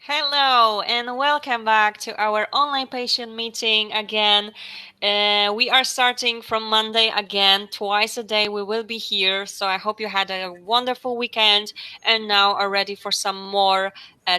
Hello and welcome back to our online patient meeting again. We are starting from Monday again, twice a day we will be here. So I hope you had a wonderful weekend and now are ready for some more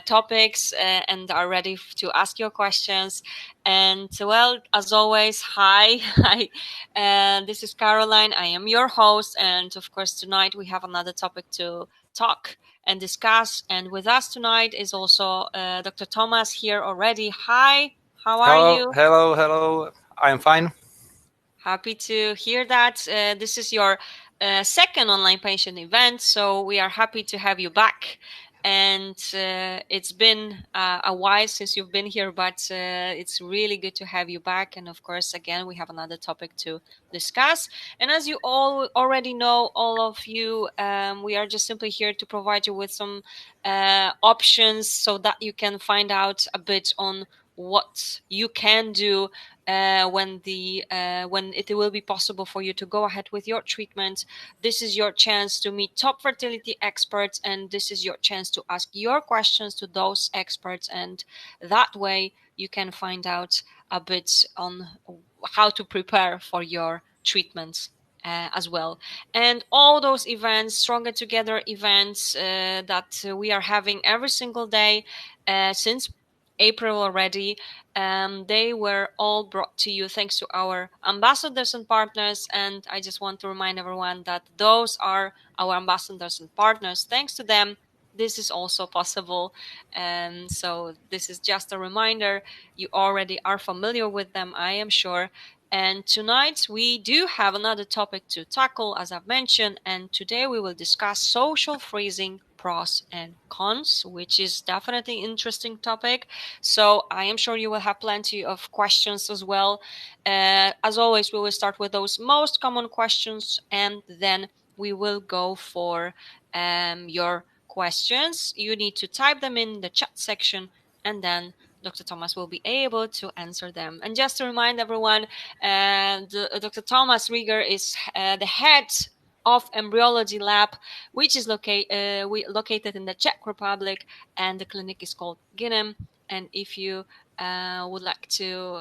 topics and are ready to ask your questions. And well, as always, hi. Hi. This is Caroline. I am your host. And of course, tonight we have another topic to talk and discuss. And with us tonight is also Dr. Thomas here already. Hi, how are you? Hello. I'm fine. Happy to hear that. This is your second online patient event, so we are happy to have you back. And it's been a while since you've been here, but it's really good to have you back. And of course, again, we have another topic to discuss. And as you all already know, all of you, we are just simply here to provide you with some options so that you can find out a bit on what you can do when it will be possible for you to go ahead with your treatment. This is your chance to meet top fertility experts, and this is your chance to ask your questions to those experts, and that way you can find out a bit on how to prepare for your treatments. As well, and all those events, Stronger Together events that we are having every single day since April already. They were all brought to you thanks to our ambassadors and partners. And I just want to remind everyone that those are our ambassadors and partners. Thanks to them, this is also possible. And so this is just a reminder. You already are familiar with them, I am sure. And tonight we do have another topic to tackle, as I've mentioned. And today we will discuss social freezing pros and cons, which is definitely an interesting topic. So I am sure you will have plenty of questions as well. As always, we will start with those most common questions, and then we will go for your questions. You need to type them in the chat section, and then Dr. Thomas will be able to answer them. And just to remind everyone, Dr. Tomáš Rieger is the head of Embryology Lab, which is located in the Czech Republic, and the clinic is called GYNEM. And if you would like to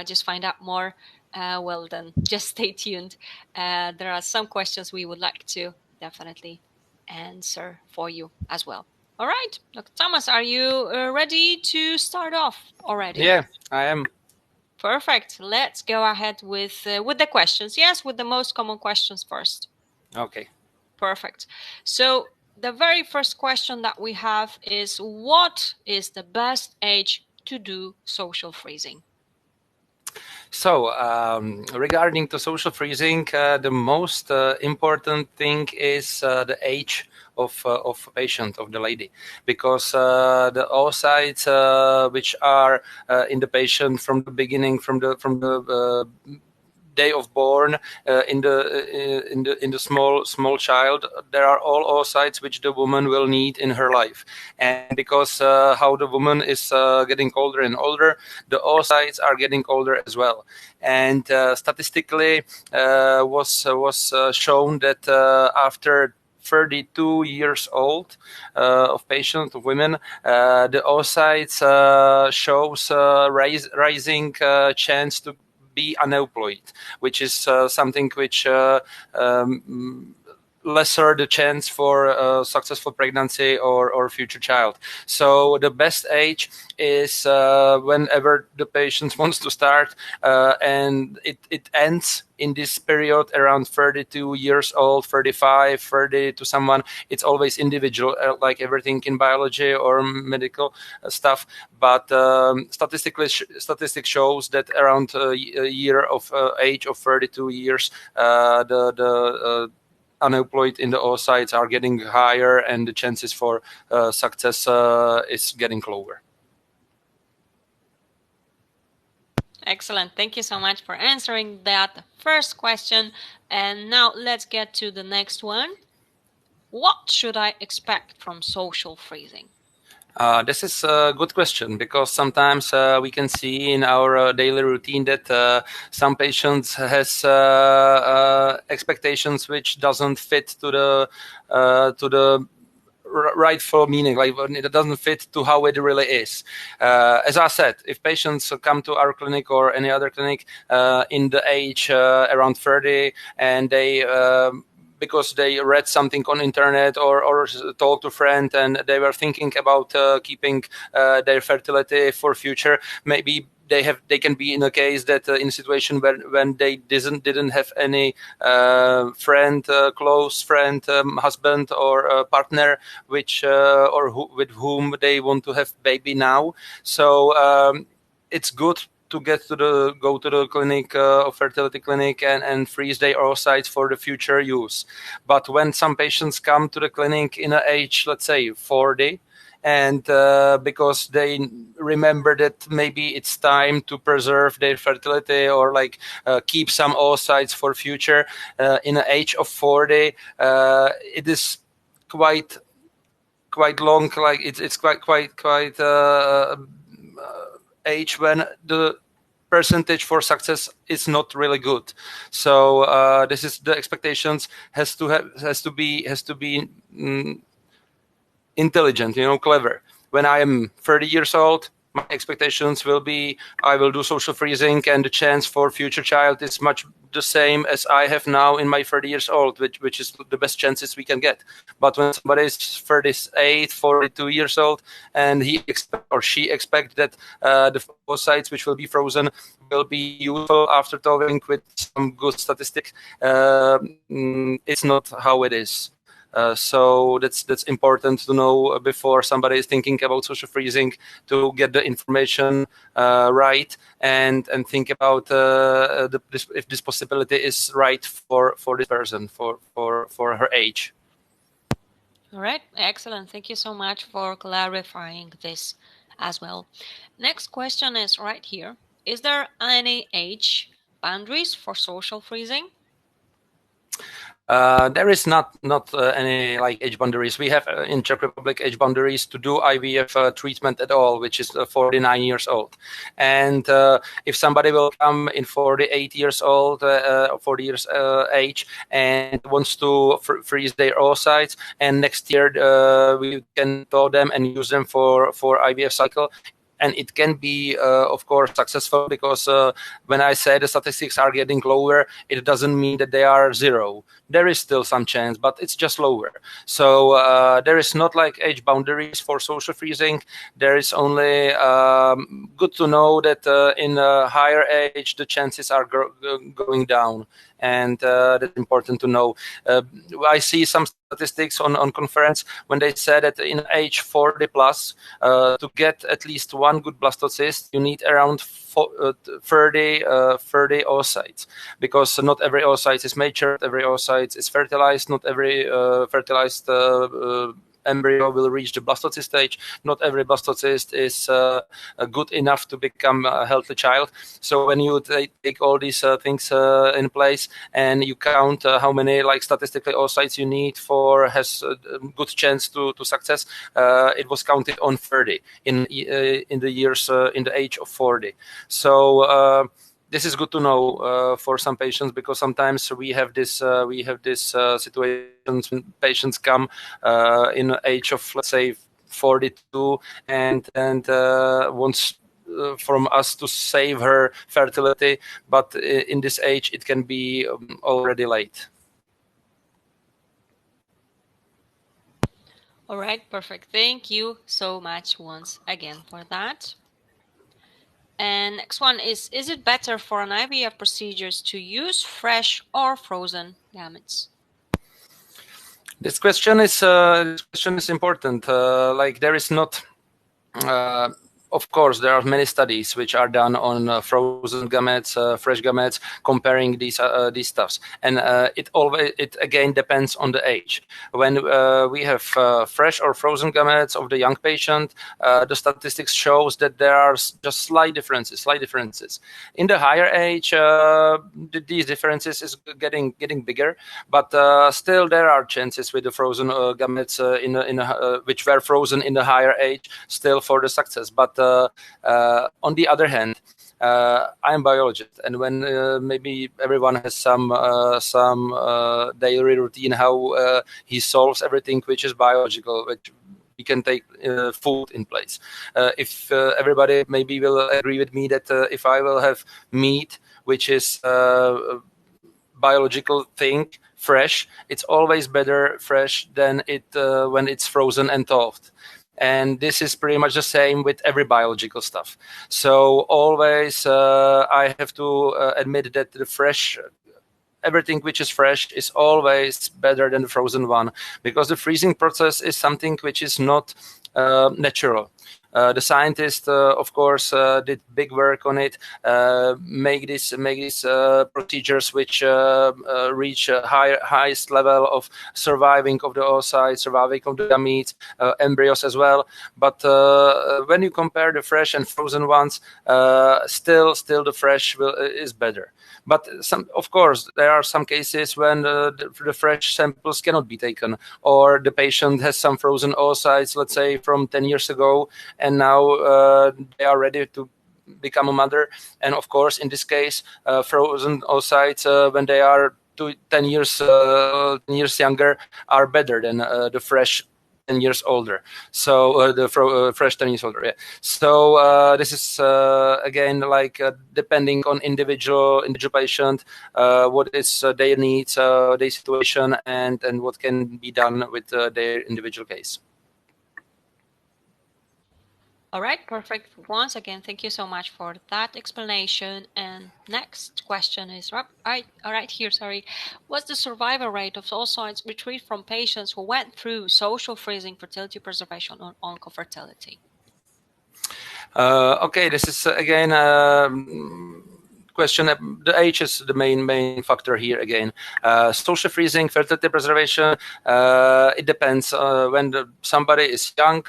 just find out more, well, then just stay tuned. There are some questions we would like to definitely answer for you as well. All right, Dr. Thomas, are you ready to start off already? Yeah, I am. Perfect. Let's go ahead with the questions. Yes, with the most common questions first. Okay. Perfect. So the very first question that we have is, what is the best age to do social freezing? So regarding to social freezing, the most important thing is the age of patient, of the lady, because the oocytes which are in the patient from the beginning, from the day of born, in the small child, there are all oocytes which the woman will need in her life. And because how the woman is getting older and older, the oocytes are getting older as well. And statistically was shown that after 32 years old of patient of women, the oocytes shows rising chance to be unemployed, which is something which lesser the chance for successful pregnancy or future child. So the best age is whenever the patient wants to start, and it ends in this period around 32 years old, 35, 30 to someone. It's always individual, like everything in biology or medical stuff. But statistics shows that around a year of age of 32 years, the unemployed in the oocytes are getting higher, and the chances for success is getting lower. Excellent. Thank you so much for answering that first question. And now let's get to the next one. What should I expect from social freezing? This is a good question, because sometimes we can see in our daily routine that some patients has expectations which doesn't fit to the rightful meaning, like it doesn't fit to how it really is. As I said, if patients come to our clinic or any other clinic in the age around 30, and they because they read something on internet or talked to a friend and they were thinking about keeping their fertility for future, maybe they can be in a case that in a situation when they didn't have any friend, close friend, husband or partner with whom they want to have baby now. So it's good to go to the clinic or fertility clinic and freeze their oocytes for the future use. But when some patients come to the clinic in an age, let's say 40, and because they remember that maybe it's time to preserve their fertility or like keep some oocytes for future, in the age of 40, it is quite long. Like it's quite age when the percentage for success is not really good. So this is the expectations has to be intelligent, clever. When I am 30 years old, my expectations will be I will do social freezing, and the chance for future child is much the same as I have now in my 30 years old, which is the best chances we can get. But when somebody is 38, 42 years old, and he or she expects that the oocytes which will be frozen will be useful after thawing with some good statistic, it's not how it is. So that's important to know before somebody is thinking about social freezing, to get the information right and think about if this possibility is right for this person for her age. All right, excellent. Thank you so much for clarifying this as well. Next question is right here. Is there any age boundaries for social freezing? There is not any like age boundaries. We have in Czech Republic age boundaries to do IVF treatment at all, which is 49 years old. And if somebody will come in 48 years old, 40 years age, and wants to freeze their oocytes, and next year we can thaw them and use them for IVF cycle. And it can be, of course, successful, because when I say the statistics are getting lower, it doesn't mean that they are zero. There is still some chance, but it's just lower. So there is not like age boundaries for social freezing. There is only good to know that in a higher age, the chances are going down. And that's important to know. I see some statistics on conference when they said that in age 40 plus, to get at least one good blastocyst, you need around 30 oocytes, because not every oocyte is matured, every oocyte is fertilized, not every fertilized embryo will reach the blastocyst stage. Not every blastocyst is good enough to become a healthy child. So when you take all these things in place and you count how many like statistically oocytes you need for has a good chance to success, it was counted on 30 in the years in the age of 40. So this is good to know for some patients, because sometimes we have this situations when patients come in the age of, let's say, 42 and wants from us to save her fertility, but in this age it can be already late. All right, perfect. Thank you so much once again for that. And next one is it better for an IVF procedures to use fresh or frozen gametes? This question is important. Like there is not. Of course, there are many studies which are done on frozen gametes, fresh gametes, comparing these stuffs, and it again depends on the age. When we have fresh or frozen gametes of the young patient, the statistics shows that there are just slight differences. In the higher age, these differences is getting bigger, but still there are chances with the frozen gametes which were frozen in the higher age still for the success. But on the other hand, I'm a biologist, and when maybe everyone has some daily routine how he solves everything which is biological, which we can take food in place. If everybody maybe will agree with me that if I will have meat, which is biological thing, fresh, it's always better fresh than it when it's frozen and thawed. And this is pretty much the same with every biological stuff. So always I have to admit that the fresh, everything which is fresh is always better than the frozen one, because the freezing process is something which is not natural. The scientists, of course, did big work on it, make these procedures which reach a highest level of surviving of the oocytes, surviving of the gametes, embryos as well. But when you compare the fresh and frozen ones, still the fresh is better. But of course, there are some cases when the fresh samples cannot be taken, or the patient has some frozen oocytes, let's say from 10 years ago, and now they are ready to become a mother. And of course, in this case, frozen oocytes, when they are 10 years younger, are better than the fresh 10 years older. So the fresh 10 years older. Yeah. So this is again like depending on individual patient, what is their needs, their situation, and what can be done with their individual case. All right, perfect. Once again, thank you so much for that explanation. And next question is, all right here, sorry. What's the survival rate of oocytes retrieved from patients who went through social freezing, fertility preservation, or oncofertility? Okay, this is again question. The age is the main factor here again. Social freezing, fertility preservation, it depends. When somebody is young,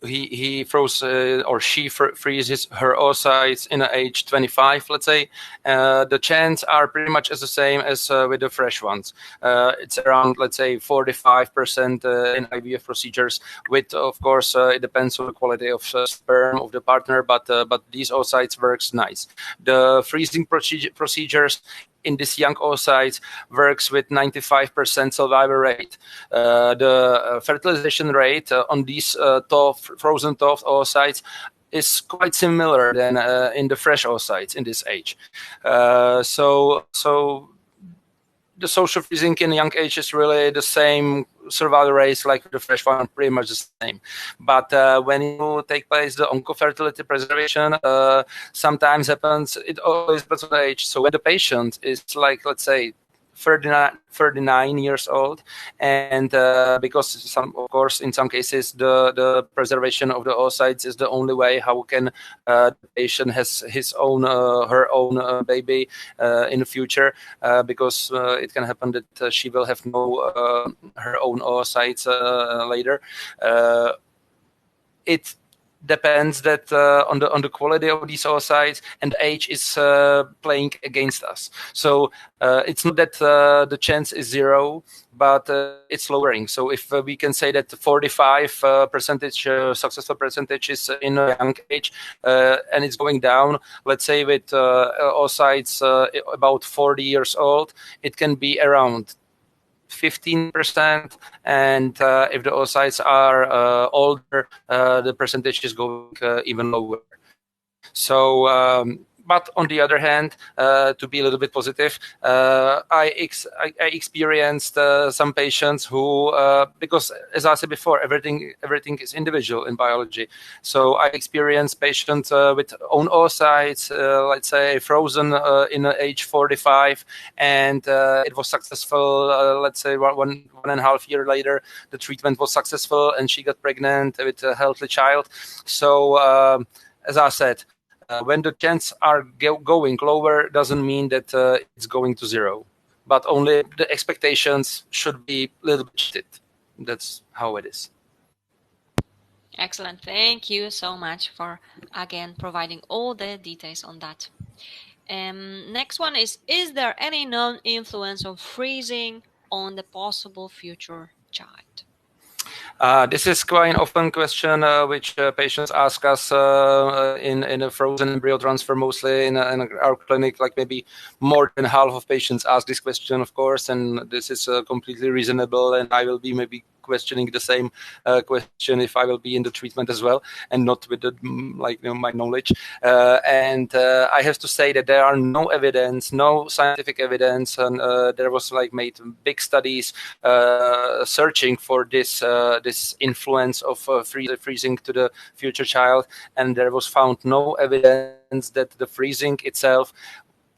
he froze or she freezes her oocytes in age 25, let's say. The chance are pretty much as the same as with the fresh ones. It's around, let's say, 45% in IVF procedures. With, of course, it depends on the quality of sperm of the partner, but these oocytes works nice. The freezing procedures in this young oocytes works with 95% survival rate. The fertilization rate on these frozen thawed oocytes is quite similar than in the fresh oocytes in this age. So the social freezing in young age is really the same survival rates like the fresh one, pretty much the same. But when you take place the oncofertility preservation, sometimes happens, it always depends on the age. So when the patient is like, let's say, 39 years old, and because of course in some cases the preservation of the oocytes is the only way how can the patient has his own her own baby in the future, because it can happen that she will have no her own oocytes later. It depends that on the quality of these oocytes, and age is playing against us. So it's not that the chance is zero, but it's lowering. So if we can say that 45% successful percentage is in a young age, and it's going down, let's say with oocytes about 40 years old, it can be around 15%, and if the oocytes are older, the percentage is going even lower. So, but on the other hand, to be a little bit positive, I experienced some patients who, because as I said before, everything is individual in biology. So I experienced patients with own oocytes, let's say frozen in age 45, and it was successful. Let's say one and a half year later, the treatment was successful, and she got pregnant with a healthy child. So as I said, when the chances are going lower, doesn't mean that it's going to zero, but only the expectations should be a little bit shifted. That's how it is. Excellent. Thank you so much for, again, providing all the details on that. Next one is there any known influence of freezing on the possible future child? This is quite an often question which patients ask us in a frozen embryo transfer, mostly in our clinic. Like maybe more than half of patients ask this question, of course, and this is completely reasonable. And I will be maybe questioning the same question if I will be in the treatment as well, and not with the my knowledge. And I have to say that there are no evidence, no scientific evidence, and there was made big studies searching for this influence of freezing to the future child, and there was found no evidence that the freezing itself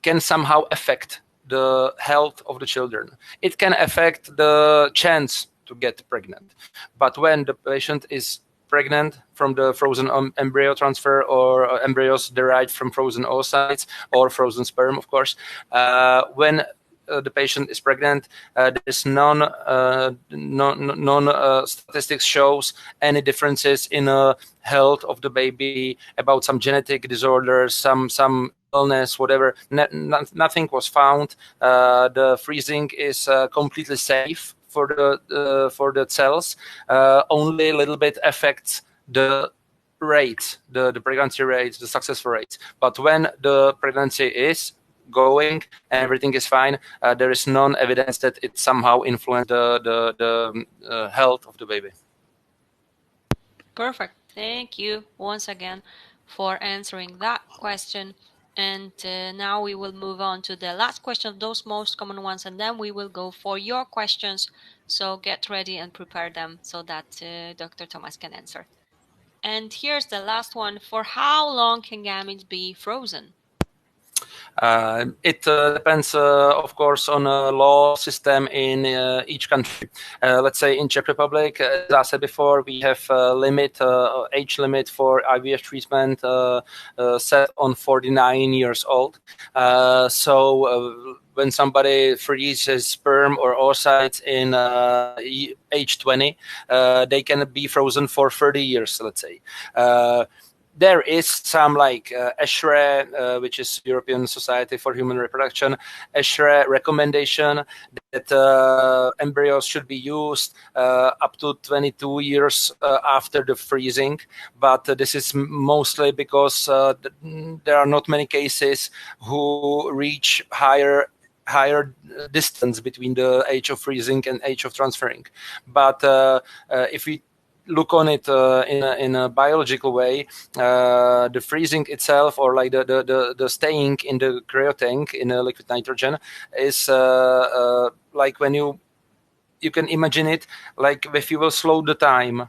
can somehow affect the health of the children. It can affect the chance to get pregnant, but when the patient is pregnant from the frozen embryo transfer or embryos derived from frozen oocytes or frozen sperm, of course, when the patient is pregnant, there is none statistics shows any differences in health of the baby, about some genetic disorders, some illness, whatever. Nothing was found. The freezing is completely safe for the cells. Only a little bit affects the rate, the pregnancy rate, the successful rate. But when the pregnancy is going and everything is fine, there is none evidence that it somehow influenced the health of the baby. Perfect. Thank you once again for answering that question. And now we will move on to the last question of those most common ones, and then we will go for your questions. So get ready and prepare them so that Dr. Tomáš can answer. And here's the last one. For how long can gametes be frozen? It depends, of course, on a law system in each country. Let's say in Czech Republic, as I said before, we have a limit, age limit for IVF treatment set on 49 years old. So when somebody freezes sperm or oocytes in age 20, they can be frozen for 30 years, let's say. There is some ESHRE, which is European Society for Human Reproduction, ESHRE recommendation that embryos should be used up to 22 years after the freezing. But this is mostly because there are not many cases who reach higher distance between the age of freezing and age of transferring. But if we look on it in a biological way, the freezing itself, or the staying in the cryotank in a liquid nitrogen, is like when you can imagine it like if you will slow the time,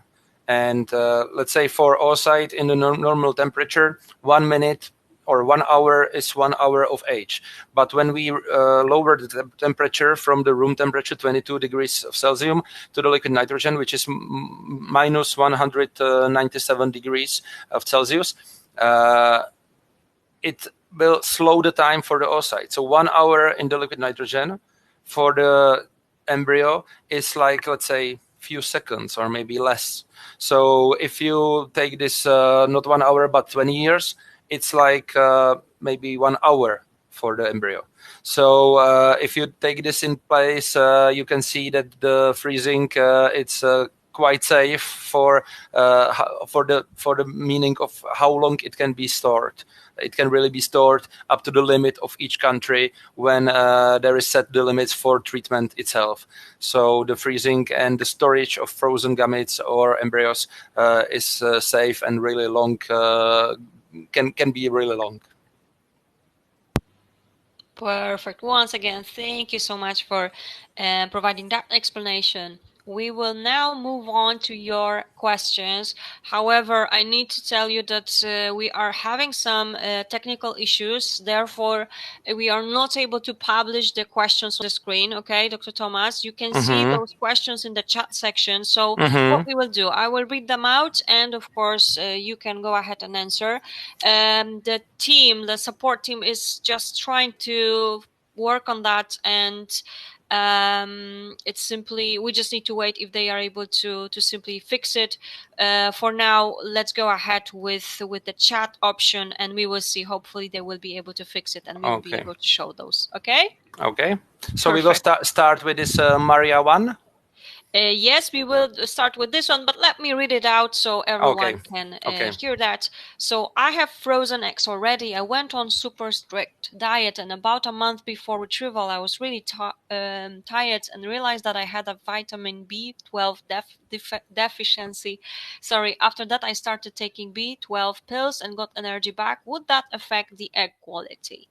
and let's say for oocyte in the normal temperature, 1 minute or 1 hour is 1 hour of age. But when we lower the temperature from the room temperature, 22 degrees of Celsius, to the liquid nitrogen, which is minus 197 degrees of Celsius, it will slow the time for the oocyte. So 1 hour in the liquid nitrogen for the embryo is like, let's say, few seconds or maybe less. So if you take this not 1 hour but 20 years, it's like maybe 1 hour for the embryo. So if you take this in place, you can see that the freezing it's quite safe for the meaning of how long it can be stored. It can really be stored up to the limit of each country when there is set the limits for treatment itself. So the freezing and the storage of frozen gametes or embryos is safe and really long. Can be really long. Perfect. Once again, thank you so much for providing that explanation. We will now move on to your questions. However, I need to tell you that we are having some technical issues. Therefore, we are not able to publish the questions on the screen. Okay, Dr. Tomáš, you can see those questions in the chat section. So what we will do, I will read them out, and of course, you can go ahead and answer. The team, the support team, is just trying to work on that, and it's simply, we just need to wait if they are able to simply fix it. For now, let's go ahead with the chat option, and we will see. Hopefully they will be able to fix it, and we will be able to show those. Okay, so we will start with this Maria one. Yes, we will start with this one, but let me read it out so everyone can hear that. So I have frozen eggs already. I went on super strict diet, and about a month before retrieval, I was really tired and realized that I had a vitamin B12 deficiency. Sorry, after that I started taking B12 pills and got energy back. Would that affect the egg quality?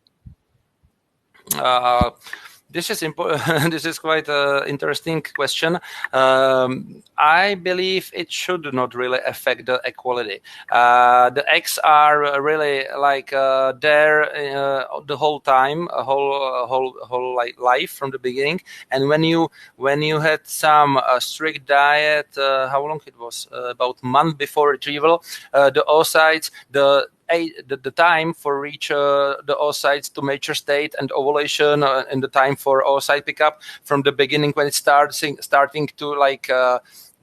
This is important. This is quite an interesting question. I believe it should not really affect the egg quality. The eggs are really like there the whole time, a whole like life from the beginning. And when you had some strict diet, how long it was? About a month before retrieval, the oocytes, the time for reach the oocytes to mature state and ovulation, and the time for oocyte pickup from the beginning when it starting to like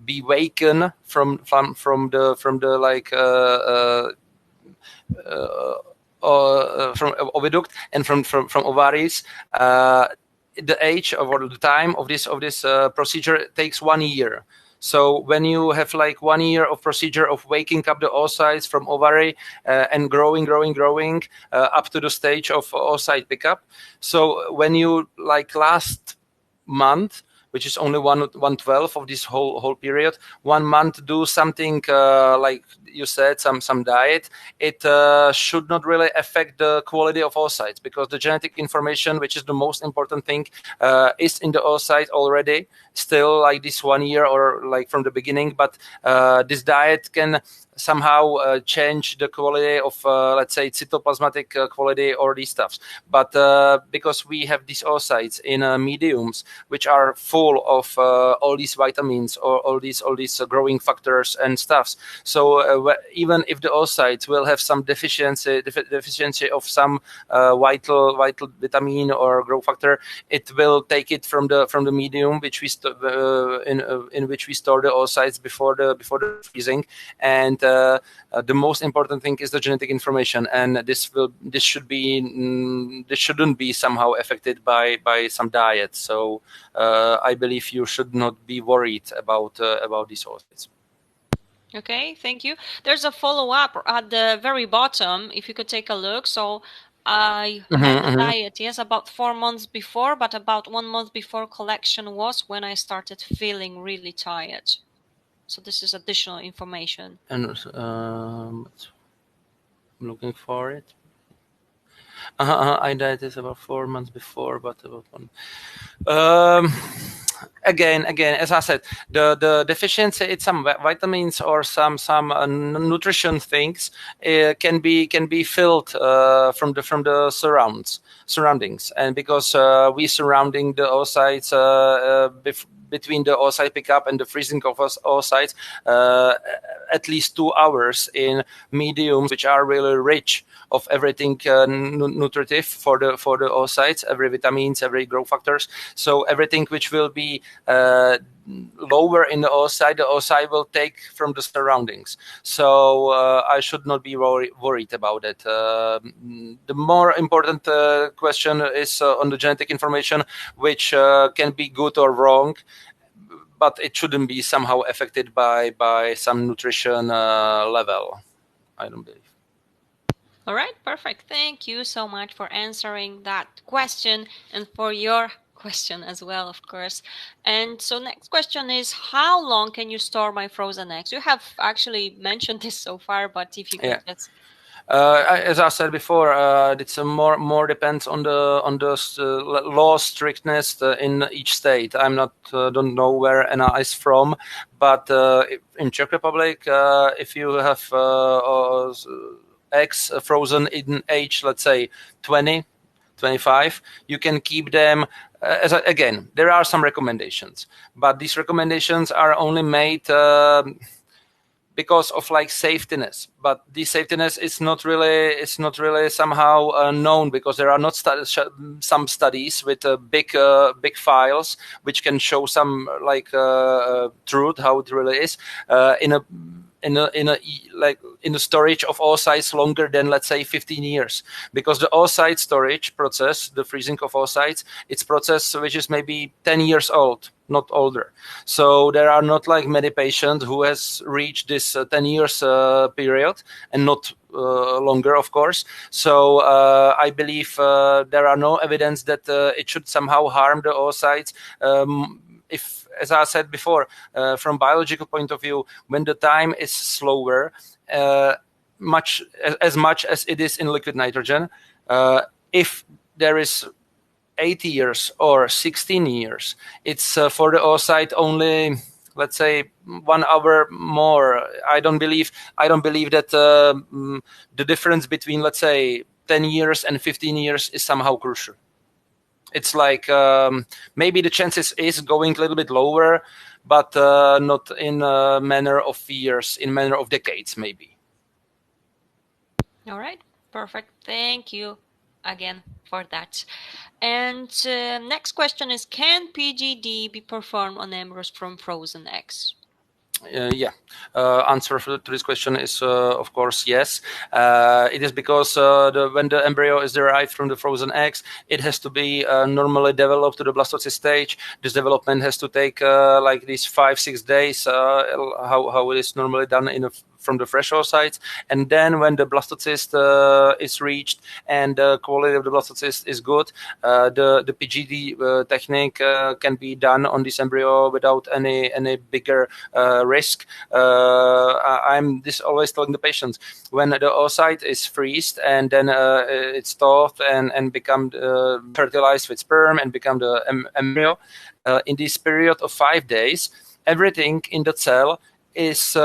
be waken from the like from oviduct and from ovaries. The age or the time of this procedure takes 1 year. So when you have like 1 year of procedure of waking up the oocytes from ovary and growing up to the stage of oocyte pickup. So when you like last month, which is only 1/12 of this whole period, 1 month do something like you said, some diet, it should not really affect the quality of oocytes, because the genetic information, which is the most important thing, is in the oocyte already, still like this 1 year or like from the beginning. But this diet can somehow change the quality of, let's say, cytoplasmatic quality or these stuffs. But because we have these oocytes in mediums which are full of all these vitamins or all these growing factors and stuffs, so even if the oocytes will have some deficiency of some vital vitamin or growth factor, it will take it from the medium which we in which we store the oocytes before the freezing. And the most important thing is the genetic information, and this shouldn't be somehow affected by some diet. So I believe you should not be worried about these oocytes. Okay, thank you. There's a follow-up at the very bottom, if you could take a look. So I had a diet, yes, about 4 months before, but about 1 month before collection was when I started feeling really tired. So this is additional information. And I'm looking for it. I died this about 4 months before, but about 1. Again, as I said, the deficiency in some vitamins or some nutrition things can be filled from the surroundings, and because we surrounding the oocytes between the oocyte pickup and the freezing of oocytes at least 2 hours in mediums which are really rich of everything nutritive for the oocytes, every vitamins, every growth factors. So everything which will be lower in the oocyte will take from the surroundings. So I should not be worried about it. The more important question is on the genetic information, which can be good or wrong, but it shouldn't be somehow affected by some nutrition level, I don't believe. All right, perfect. Thank you so much for answering that question and for your question as well, of course. And so next question is, how long can you store my frozen eggs? You have actually mentioned this so far, but if you could just... as I said before, it's more depends on the law strictness in each state. I'm not don't know where Anna is from, but in Czech Republic, if you have eggs frozen in age, let's say 20, 25, you can keep them. Again, there are some recommendations, but these recommendations are only made because of like safetiness, but this safetiness is not really somehow known, because there are not some studies with big files which can show some like truth how it really is. the storage of oocytes longer than, let's say, 15 years, because the oocyte storage process, the freezing of oocytes, it's process which is maybe 10 years old, not older. So there are not like many patients who has reached this 10 years period, and not longer, of course. So I believe there are no evidence that it should somehow harm the oocytes. If, as I said before, from biological point of view, when the time is slower, much as it is in liquid nitrogen, if there is 8 years or 16 years, it's for the oocyte only, let's say, 1 hour more. I don't believe that the difference between, let's say, 10 years and 15 years is somehow crucial. It's like maybe the chances is going a little bit lower, but not in a manner of years, in manner of decades, maybe. All right, perfect. Thank you again for that. And next question is, can PGD be performed on embryos from frozen eggs? Yeah, answer to this question is of course yes. It is because when the embryo is derived from the frozen eggs, it has to be normally developed to the blastocyst stage. This development has to take like these 5-6 days, how it is normally done from the fresh oocytes. And then when the blastocyst is reached and the quality of the blastocyst is good, the PGD technique can be done on this embryo without any bigger risk. I'm always telling the patients, when the oocyte is freezed and then it's thawed and become fertilized with sperm and become the embryo, in this period of 5 days, everything in the cell is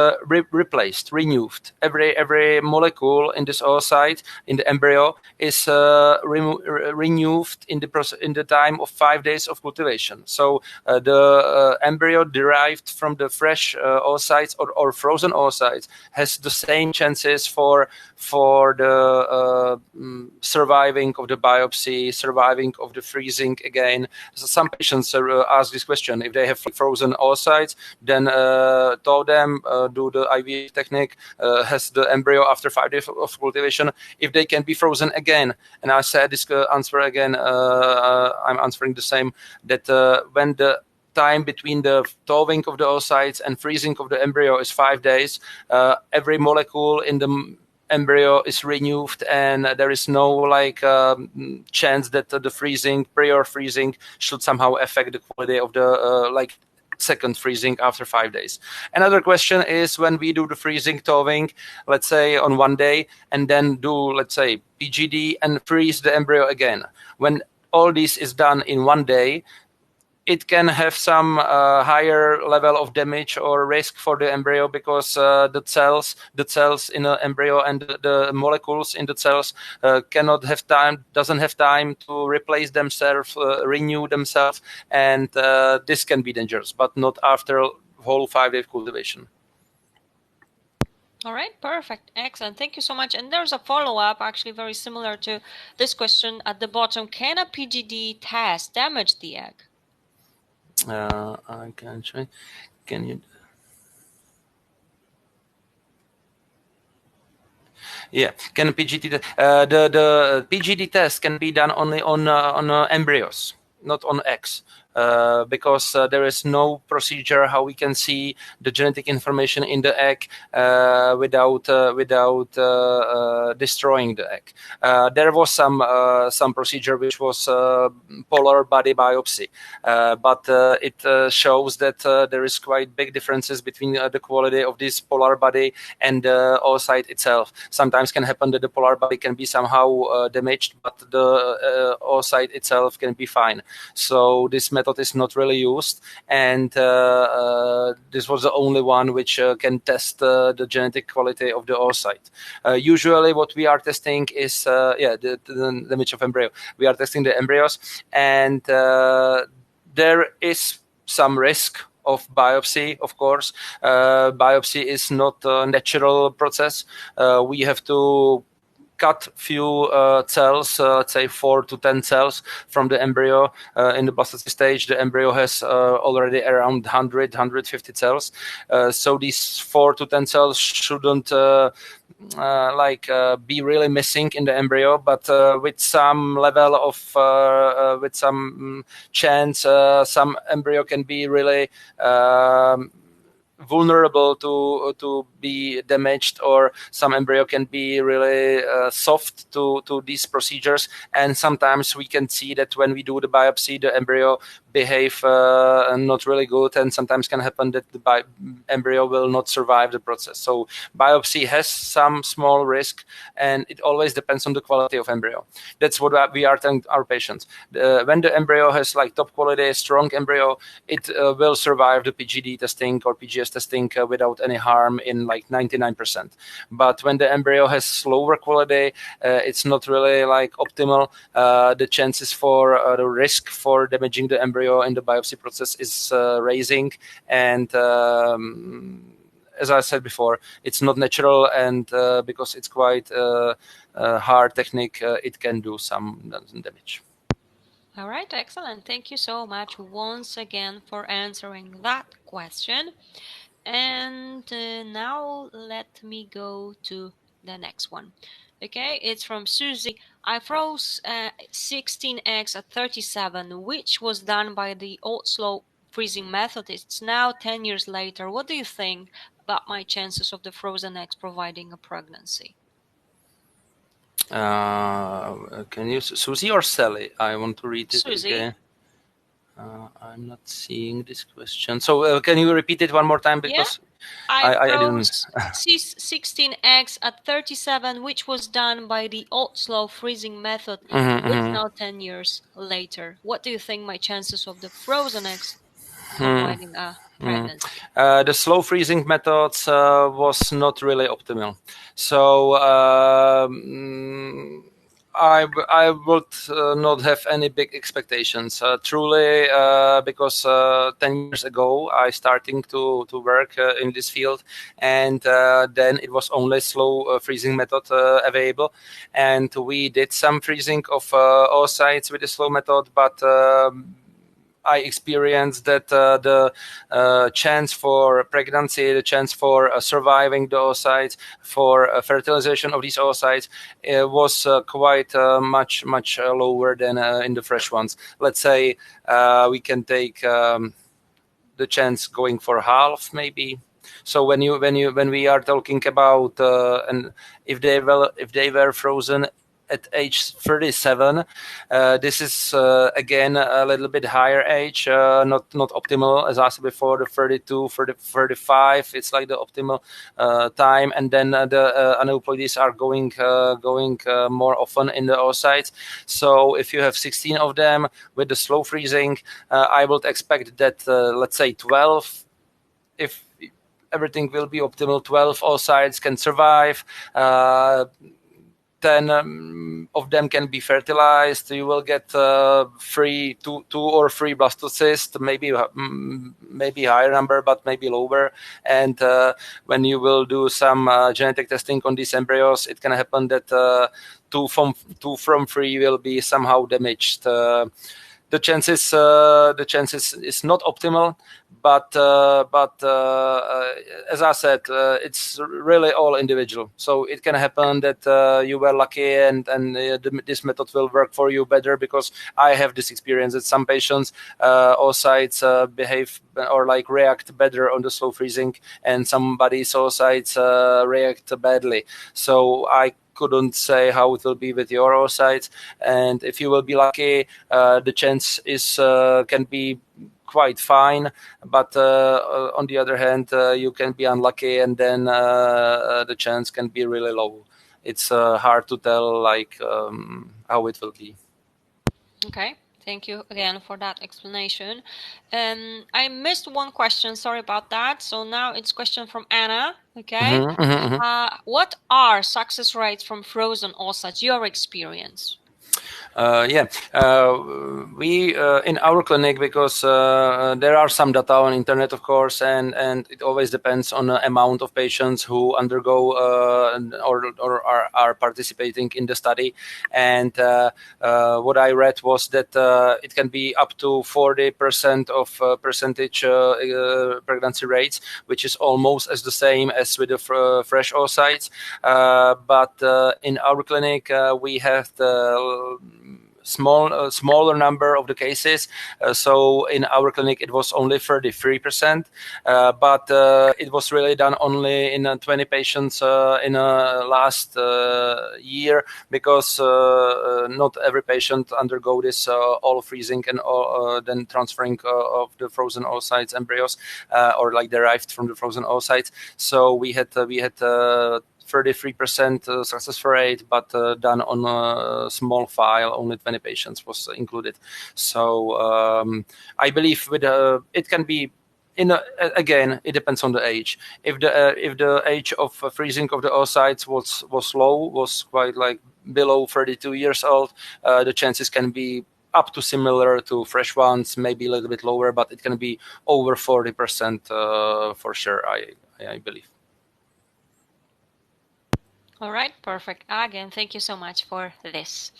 replaced, renewed. Every molecule in this oocyte, in the embryo, is renewed in the time of 5 days of cultivation. So the embryo derived from the fresh oocytes or frozen oocytes has the same chances for the surviving of the biopsy, surviving of the freezing again. So some patients ask this question: if they have frozen oocytes, then thaw them, do the IVF technique, has the embryo after 5 days of cultivation, if they can be frozen again. And I said this answer again, I'm answering the same, that when the time between the thawing of the oocytes and freezing of the embryo is 5 days, every molecule in the embryo is renewed, and there is no chance that the prior freezing should somehow affect the quality of the second freezing after 5 days. Another question is, when we do the freezing thawing, let's say on 1 day, and then do, let's say, PGD and freeze the embryo again. When all this is done in 1 day, it can have some higher level of damage or risk for the embryo, because the cells in the embryo and the molecules in the cells doesn't have time to replace themselves, renew themselves, and this can be dangerous, but not after whole 5-day cultivation. All right, perfect, excellent, thank you so much. And there's a follow-up, actually very similar to this question at the bottom. Can a PGD test damage the egg? I can try. Can you? Yeah, can PGD the PGD test can be done only on embryos, not on eggs. Because there is no procedure how we can see the genetic information in the egg without destroying the egg. There was some procedure which was polar body biopsy, but it shows that there is quite big differences between the quality of this polar body and the oocyte itself. Sometimes can happen that the polar body can be somehow damaged, but the oocyte itself can be fine. So this method is not really used, and this was the only one which can test the genetic quality of the oocyte. Usually what we are testing is the damage of embryo. We are testing the embryos, and there is some risk of biopsy, of course. Biopsy is not a natural process. We have to cut few cells, let's say 4 to 10 cells from the embryo in the blastocyst stage, the embryo has already around 150 cells. So these 4 to 10 cells shouldn't be really missing in the embryo, but with some level of with some chance, some embryo can be really vulnerable to be damaged, or some embryo can be really soft to these procedures. And sometimes we can see that when we do the biopsy, the embryo behave not really good, and sometimes can happen that the embryo will not survive the process. So biopsy has some small risk, and it always depends on the quality of embryo. That's what we are telling our patients. When the embryo has like top quality, strong embryo, it will survive the PGD testing or PGS testing without any harm in like 99%. But when the embryo has lower quality, it's not really like optimal. The chances for the risk for damaging the embryo in the biopsy process is raising, and as I said before, it's not natural, and because it's quite hard technique, it can do some damage. All right, excellent. Thank you so much once again for answering that question. And now let me go to the next one. Okay, it's from Susie. I froze 16 eggs at 37, which was done by the old slow freezing method. It's now 10 years later. What do you think about my chances of the frozen eggs providing a pregnancy? Can you, Susie or Sally? I want to read it Susie. again. I'm not seeing this question. So can you repeat it one more time? Because I froze 16 eggs at 37, which was done by the old slow freezing method, which now 10 years later. What do you think my chances of the frozen eggs providing a pregnancy? The slow freezing methods was not really optimal. So I would not have any big expectations. Truly, because 10 years ago I starting to work in this field, and then it was only slow freezing method available, and we did some freezing of oocytes with the slow method, but I experienced that the chance for pregnancy, the chance for surviving the oocytes, for fertilization of these oocytes was quite much lower than in the fresh ones. Let's say we can take the chance going for half, maybe. So when we are talking about and if they were frozen at age 37, this is again a little bit higher age, not optimal, as I said before. The 32, 35, it's like the optimal time, and then the aneuploidies are going more often in the oocytes. So if you have 16 of them with the slow freezing, I would expect that let's say 12, if everything will be optimal, 12 oocytes can survive. 10 of them can be fertilized. You will get two or three blastocysts, maybe higher number, but maybe lower. And when you will do some genetic testing on these embryos, it can happen that two from three will be somehow damaged. The chances is not optimal, but as I said, it's really all individual. So it can happen that you were lucky and this method will work for you better, because I have this experience that some patients oocytes behave or like react better on the slow freezing, and somebody's oocytes react badly. So I couldn't say how it will be with your oocytes, and if you will be lucky, the chance is can be quite fine, but on the other hand, you can be unlucky, and then the chance can be really low. It's hard to tell like how it will be. Okay. Thank you again for that explanation. I missed one question. Sorry about that. So now it's question from Anna. Okay. Mm-hmm. What are success rates from frozen oocytes? Your experience? We in our clinic, because there are some data on internet, of course, and it always depends on the amount of patients who undergo or are participating in the study. And what I read was that it can be up to 40% of percentage pregnancy rates, which is almost as the same as with the fresh oocytes. But in our clinic, we have the smaller number of the cases. So in our clinic, it was only 33%, but it was really done only in 20 patients in last year, because not every patient undergo this all freezing and then transferring of the frozen oocytes embryos or like derived from the frozen oocytes. So we had 33% success rate, but done on a small file, only 20 patients was included. So I believe with it can be again, it depends on the age. If the age of freezing of the oocytes was low, was quite like below 32 years old, the chances can be up to similar to fresh ones, maybe a little bit lower, but it can be over 40% for sure, I believe. All right, perfect. Again, thank you so much for this.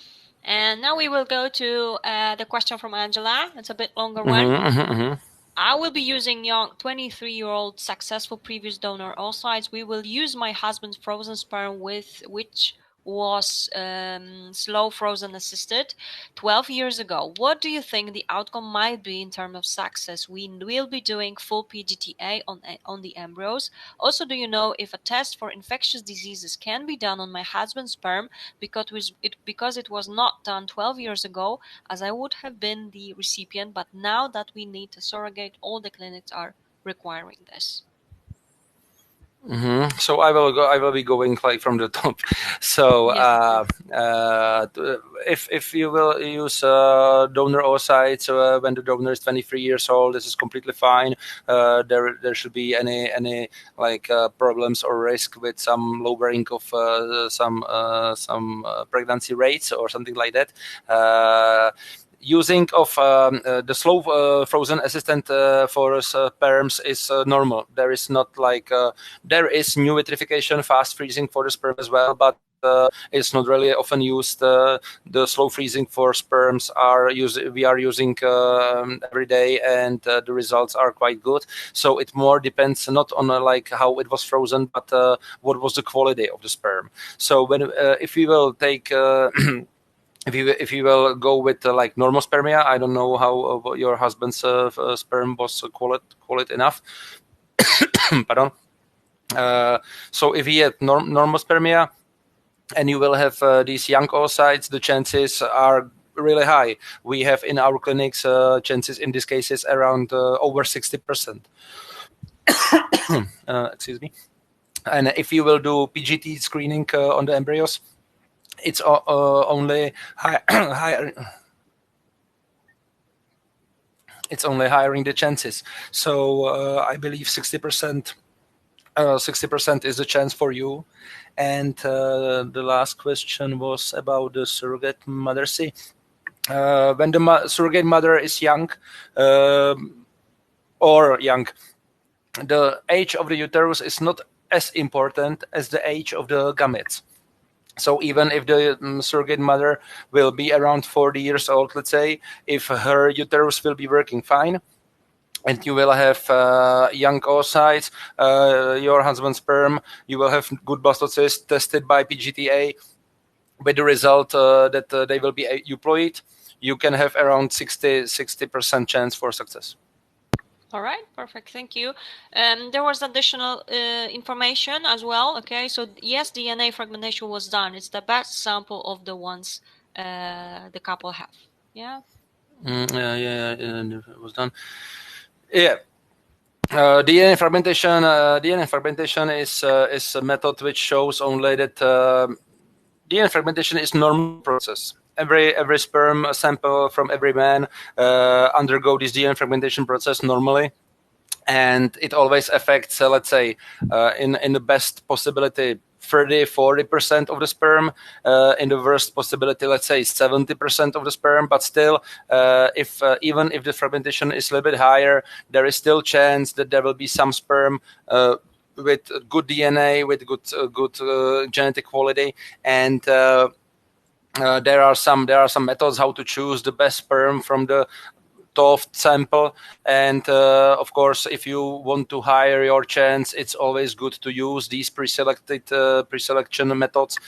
And now we will go to the question from Angela. It's a bit longer one. I will be using young 23-year-old successful previous donor oocytes. We will use my husband's frozen sperm, which was slow frozen assisted 12 years ago. What do you think the outcome might be in terms of success? We will be doing full PGTA on the embryos. Also, do you know if a test for infectious diseases can be done on my husband's sperm, because it was not done 12 years ago, as I would have been the recipient, but now that we need a surrogate, all the clinics are requiring this. So I will be going like from the top. So if you will use donor oocytes when the donor is 23 years old, this is completely fine. There should be any like problems or risk with some lowering of some pregnancy rates or something like that. Using of the slow frozen assistant for sperms is normal. There is not like there is new vitrification, fast freezing for the sperm as well, but it's not really often used. The slow freezing for sperms we are using every day, and the results are quite good. So it more depends not on like how it was frozen, but what was the quality of the sperm. So when if we will take if you will go with like normal spermia, I don't know how your husband's sperm was quality enough. Pardon. So if he had normal spermia, and you will have these young oocytes, the chances are really high. We have in our clinics chances in these cases around over 60%. Excuse me. And if you will do PGT screening on the embryos, it's only it's only hiring the chances. So I believe 60% is the chance for you. And the last question was about the surrogate mother. See, when the surrogate mother is young or young, the age of the uterus is not as important as the age of the gametes. So even if the surrogate mother will be around 40 years old, let's say, if her uterus will be working fine, and you will have young oocytes, your husband's sperm, you will have good blastocysts tested by PGTA, with the result that they will be euploid, you can have around 60% chance for success. All right, perfect. Thank you. There was additional information as well. Okay, so yes, DNA fragmentation was done. It's the best sample of the ones the couple have. Yeah. It was done. Yeah. DNA fragmentation is a method which shows only that DNA fragmentation is normal process. Every sperm sample from every man undergo this DNA fragmentation process normally, and it always affects, let's say, in the best possibility 30-40% of the sperm, in the worst possibility, let's say 70% of the sperm, but still, even if the fragmentation is a little bit higher, there is still chance that there will be some sperm with good DNA, with good genetic quality, and there are some methods how to choose the best sperm from the Toft sample, and of course, if you want to higher your chance, it's always good to use these pre-selection methods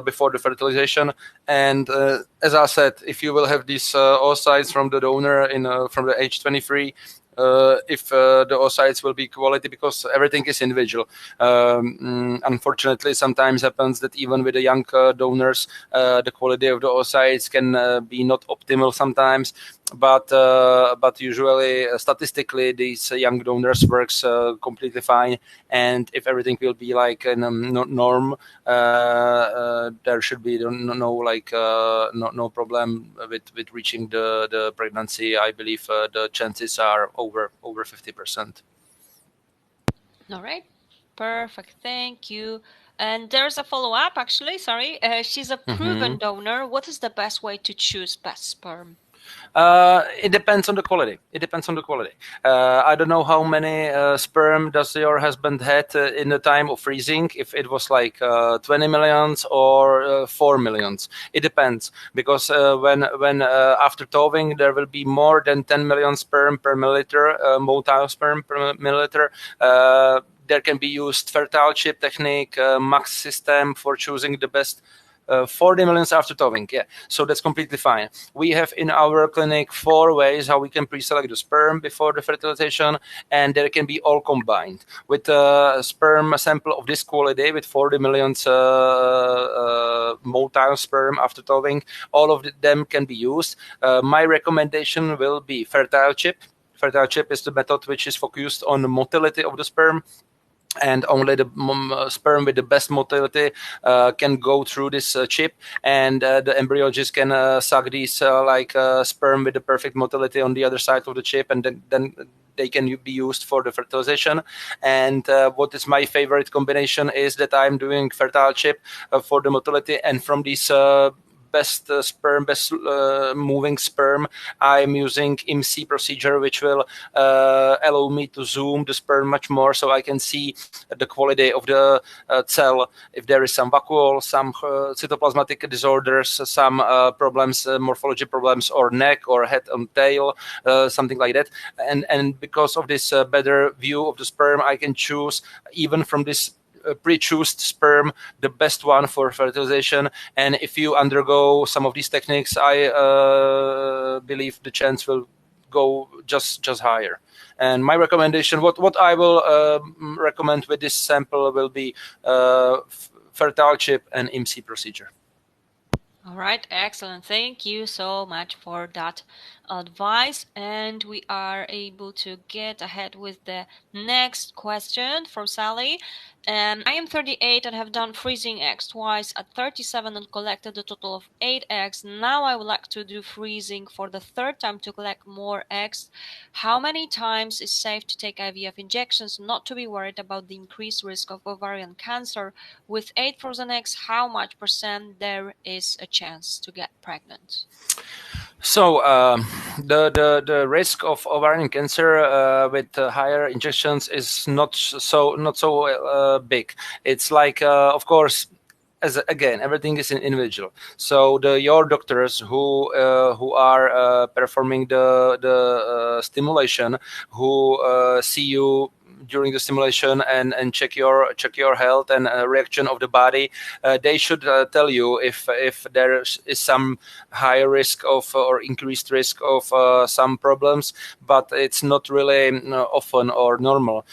before the fertilization. And as I said, if you will have these oocytes from the donor from the age 23, if the oocytes will be quality, because everything is individual. Unfortunately, sometimes happens that even with the young donors, the quality of the oocytes can be not optimal sometimes. But usually, statistically, these young donors works completely fine. And if everything will be like in a norm, there should be no problem with reaching the pregnancy. I believe the chances are over 50%. All right. Perfect. Thank you. And there's a follow-up, actually. Sorry. She's a proven donor. What is the best way to choose best sperm? It depends on the quality. I don't know how many sperm does your husband had in the time of freezing, if it was like 20 millions or 4 millions. It depends, because when after thawing, there will be more than 10 million sperm per milliliter, motile sperm per milliliter. There can be used fertile chip technique, max system for choosing the best. 40 millions after thawing, yeah. So that's completely fine. We have in our clinic 4 ways how we can pre-select the sperm before the fertilization, and there can be all combined. With a sperm sample of this quality, with 40 millions motile sperm after thawing, all of them can be used. My recommendation will be fertile chip. Fertile chip is the method which is focused on the motility of the sperm, and only the sperm with the best motility can go through this chip, and the embryologist can suck these sperm with the perfect motility on the other side of the chip, and then they can be used for the fertilization. And what is my favorite combination is that I'm doing fertile chip for the motility, and from these best moving sperm, I'm using IMC procedure, which will allow me to zoom the sperm much more, so I can see the quality of the cell. If there is some vacuole, some cytoplasmatic disorders, some problems, morphology problems, or neck or head and tail, something like that. And because of this better view of the sperm, I can choose even from this pre-choosed sperm the best one for fertilization. And if you undergo some of these techniques, I believe the chance will go just higher. And my recommendation, what I will recommend with this sample will be fertile chip and IMC procedure. All right, excellent. Thank you so much for that advice. And we are able to get ahead with the next question from Sally. I am 38 and have done freezing eggs twice at 37 and collected a total of 8 eggs. Now I would like to do freezing for the 3rd time to collect more eggs. How many times is safe to take IVF injections not to be worried about the increased risk of ovarian cancer? With 8 frozen eggs, how much % there is a chance to get pregnant? So the risk of ovarian cancer with higher injections is not so big. It's like, of course, again, everything is individual. So your doctors who are performing the stimulation, who see you during the stimulation and check your health and reaction of the body, they should tell you if there is some higher risk of or increased risk of some problems, but it's not really often or normal.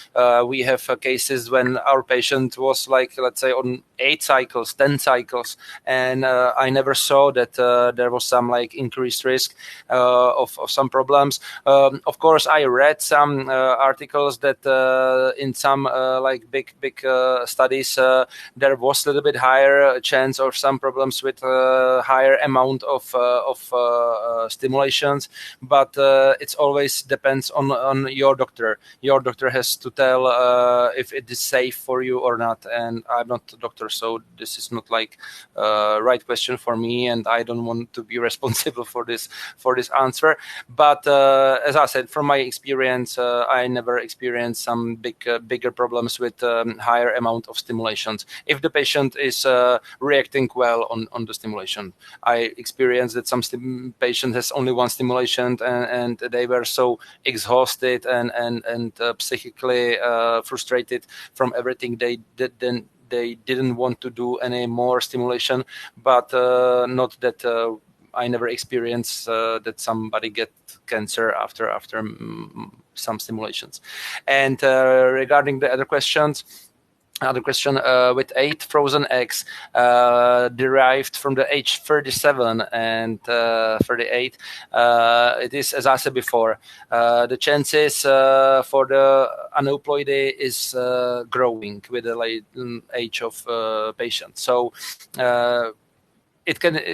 We have cases when our patient was like, let's say, on 8 cycles, 10 cycles, and I never saw that there was some like increased risk of some problems. Of course, I read some articles that in some like big studies, there was a little bit higher chance or some problems with higher amount of stimulations, but it's always depends on your doctor. Your doctor has to tell if it is safe for you or not, and I'm not a doctor, so this is not like right question for me, and I don't want to be responsible for this answer. But as I said, from my experience, I never experienced some bigger problems with higher amount of stimulations. If the patient is reacting well on the stimulation, I experienced that some patient has only one stimulation and they were so exhausted and psychically frustrated from everything they did. Then they didn't want to do any more stimulation, but not that I never experienced that somebody get cancer after some stimulations. And regarding the other question, with 8 frozen eggs derived from the age 37 and 38, it is, as I said before, the chances for the aneuploidy is growing with the age of patient. So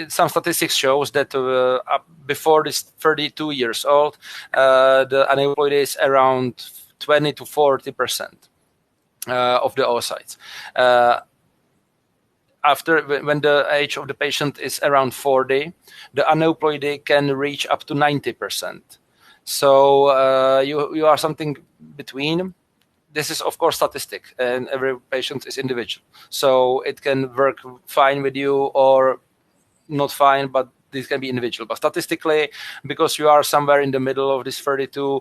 some statistics shows that before this 32 years old, the aneuploidy is around 20 to 40% of the oocytes. When the age of the patient is around 40, the aneuploidy can reach up to 90%. So you are something between. This is, of course, statistic, and every patient is individual. So it can work fine with you or not fine, but this can be individual. But statistically, because you are somewhere in the middle of this 32,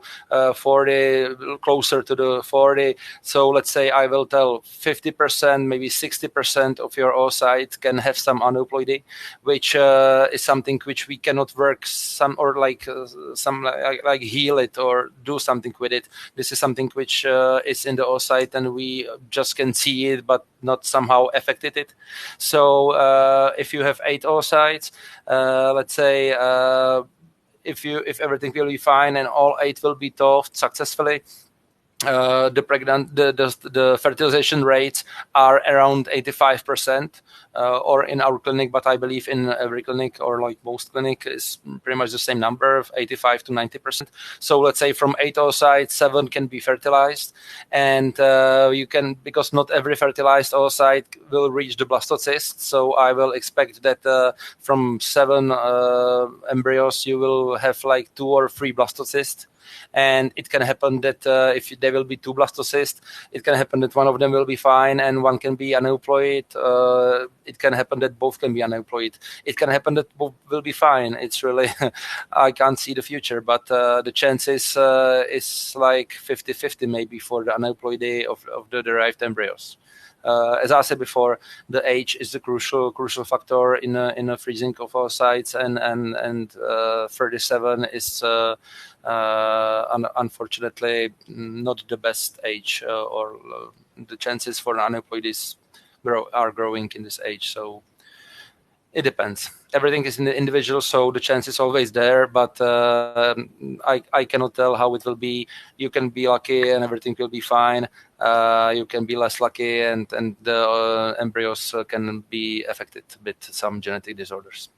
40, closer to the 40, so let's say I will tell 50%, maybe 60% of your oocyte can have some aneuploidy, which is something which we cannot work like heal it or do something with it. This is something which is in the oocyte and we just can see it, but not somehow affected it. So if you have 8 oocytes, let's say if everything will be fine and all 8 will be toughed successfully, the fertilization rates are around 85%, or in our clinic, but I believe in every clinic or like most clinic is pretty much the same number of 85 to 90%. So let's say from 8 oocytes, 7 can be fertilized, and you can, because not every fertilized oocyte will reach the blastocyst. So I will expect that from 7 embryos, you will have like 2 or 3 blastocysts. And it can happen that if there will be 2 blastocysts, it can happen that one of them will be fine and one can be aneuploid. It can happen that both can be aneuploid. It can happen that both will be fine. It's really, I can't see the future, but the chances is like 50-50 maybe for the aneuploidy of the derived embryos. As I said before, the age is the crucial factor in a freezing of oocytes, and 37 is unfortunately not the best age, or the chances for aneuploidies are growing in this age. So it depends. Everything is in the individual, so the chance is always there, but I cannot tell how it will be. You can be lucky and everything will be fine. You can be less lucky and the embryos can be affected with some genetic disorders.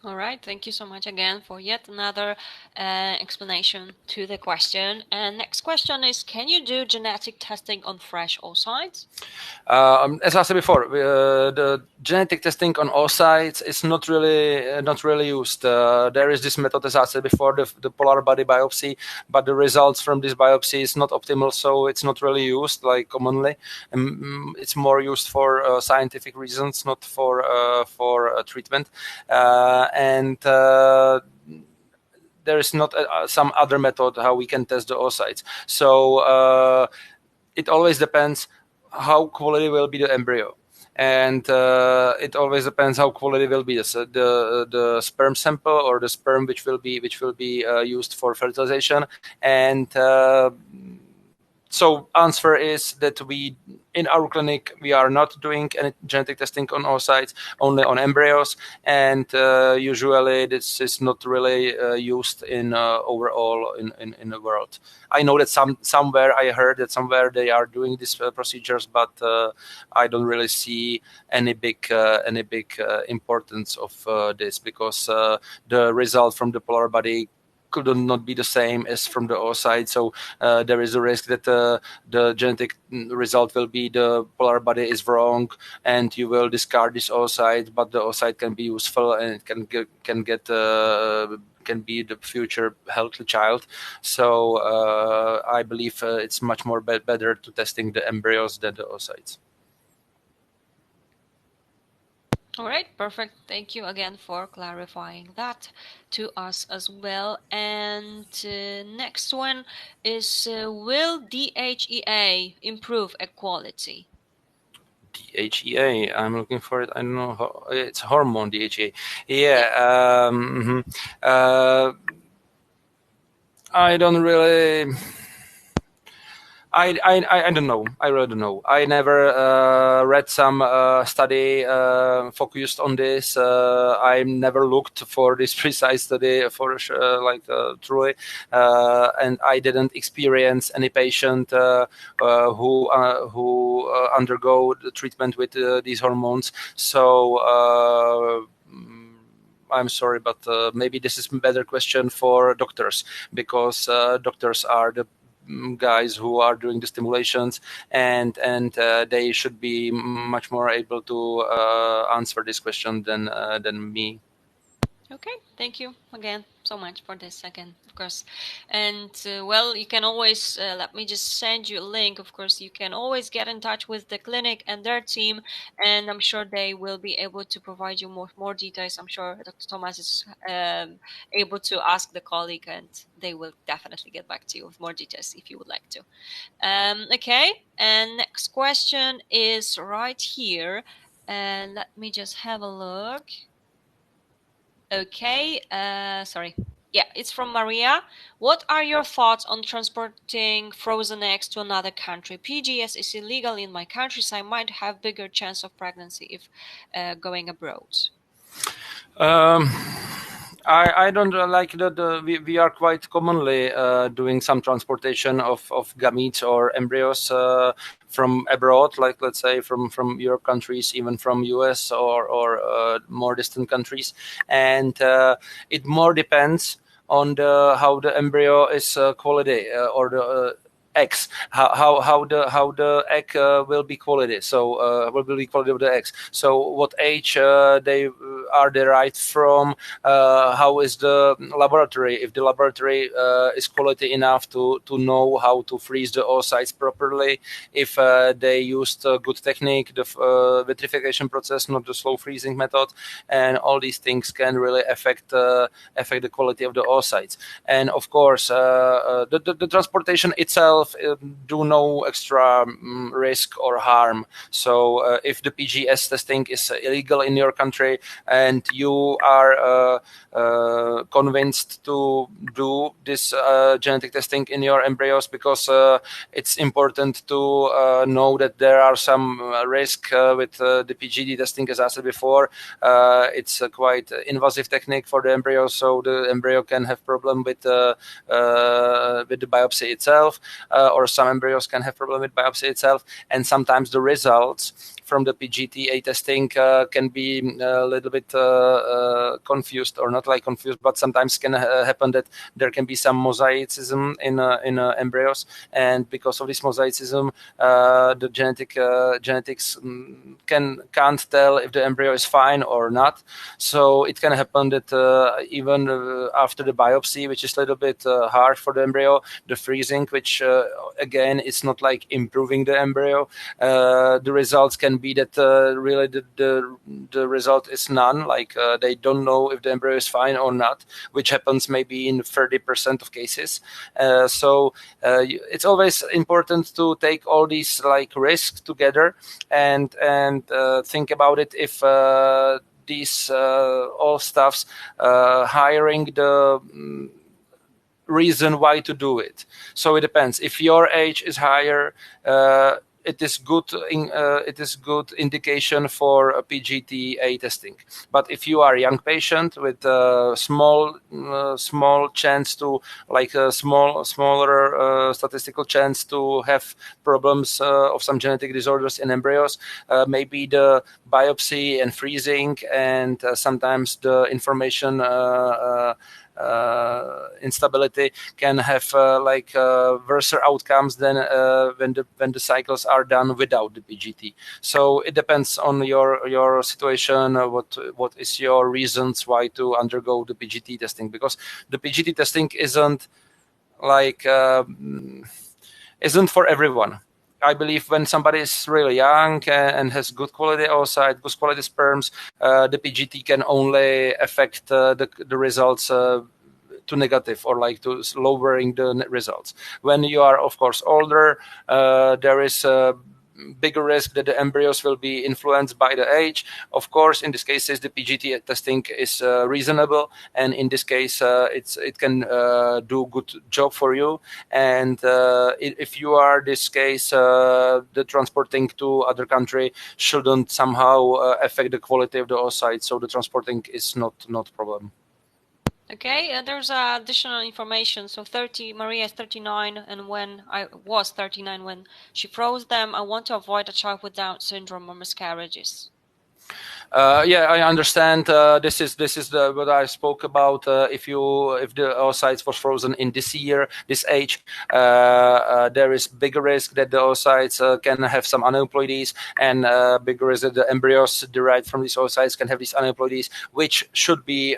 All right, thank you so much again for yet another explanation to the question. And next question is, can you do genetic testing on fresh oocytes? As I said before, the genetic testing on oocytes is not really used. There is this method, as I said before, the polar body biopsy, but the results from this biopsy is not optimal, so it's not really used like commonly. It's more used for scientific reasons, not for treatment. And there is not some other method how we can test the oocytes. So it always depends how quality will be the embryo, and it always depends how quality will be the sperm sample or the sperm which will be used for fertilization. And So answer is that in our clinic, we are not doing any genetic testing on oocytes, only on embryos, and usually this is not really used in overall in the world. I know that somewhere I heard that somewhere they are doing these procedures, but I don't really see any big importance of this, because the result from the polar body could not be the same as from the oocyte. So there is a risk that the genetic result will be the polar body is wrong, and you will discard this oocyte, but the oocyte can be useful and it can be the future healthy child. So I believe it's much more better to testing the embryos than the oocytes. All right, perfect. Thank you again for clarifying that to us as well. And next one is, will DHEA improve equality? DHEA, I'm looking for it. I don't know how it's hormone DHEA. Yeah. I don't really. I don't know. I really don't know. I never read some study focused on this. I never looked for this precise study for truly, and I didn't experience any patient who undergo the treatment with these hormones. So. I'm sorry, but maybe this is a better question for doctors, because doctors are the guys who are doing the stimulations, and they should be much more able to answer this question than me. Okay, thank you again so much for this again, of course. And well, you can always, let me just send you a link. Of course, you can always get in touch with the clinic and their team, and I'm sure they will be able to provide you more details. I'm sure Dr. Thomas is able to ask the colleague, and they will definitely get back to you with more details if you would like to. Okay, and next question is right here. And let me just have a look. Okay, sorry. Yeah, it's from Maria. What are your thoughts on transporting frozen eggs to another country? PGS is illegal in my country, so I might have bigger chance of pregnancy if going abroad. Um, I don't like that. We are quite commonly doing some transportation of gametes or embryos from abroad, like let's say from Europe countries, even from US or more distant countries, and it more depends on how the embryo is quality or the eggs, how the egg will be quality. So what will be quality of the eggs? So what age they are derived from? How is the laboratory? If the laboratory is quality enough to know how to freeze the oocytes properly, if they used a good technique, the vitrification process, not the slow freezing method, and all these things can really affect the quality of the oocytes. And of course, the transportation itself do no extra risk or harm. So if the PGS testing is illegal in your country and you are convinced to do this genetic testing in your embryos, because it's important to know that there are some risk with the PGD testing. As I said before, it's a quite invasive technique for the embryo, so the embryo can have problem with the biopsy itself, or some embryos can have problem with biopsy itself, and sometimes the results from the PGTA testing can be a little bit confused, or not like confused, but sometimes can happen that there can be some mosaicism in embryos, and because of this mosaicism, the genetics can't tell if the embryo is fine or not. So it can happen that even after the biopsy, which is a little bit hard for the embryo, the freezing, which again, it's not like improving the embryo, the results can be that really the result is none, like they don't know if the embryo is fine or not, which happens maybe in 30% of cases. So it's always important to take all these like risks together and think about it. If these all stuffs, hiring reason why to do it. So it depends. If your age is higher, it is good indication for a PGT-A testing. But if you are a young patient with a small chance to, like a smaller statistical chance to have problems of some genetic disorders in embryos, maybe the biopsy and freezing and sometimes the information instability can have worse outcomes than when the cycles are done without the PGT. So it depends on your situation. What is your reasons why to undergo the PGT testing? Because the PGT testing isn't for everyone. I believe when somebody is really young and has good quality oocyte, good quality sperms, the PGT can only affect the results to negative or like to lowering the results. When you are, of course, older, there is a bigger risk that the embryos will be influenced by the age. Of course, in this cases, the PGT testing is reasonable, and in this case, it can do good job for you. And if you are this case, the transporting to other country shouldn't somehow affect the quality of the oocyte. So the transporting is not problem. Okay, there's additional information. So Maria is 39, and when I was 39 when she froze them, I want to avoid a child with Down syndrome or miscarriages. Yeah, I understand. This is what I spoke about. If the oocytes was frozen in this age, there is bigger risk that the oocytes can have some aneuploidies, and bigger risk that the embryos derived from these oocytes can have these aneuploidies, which should be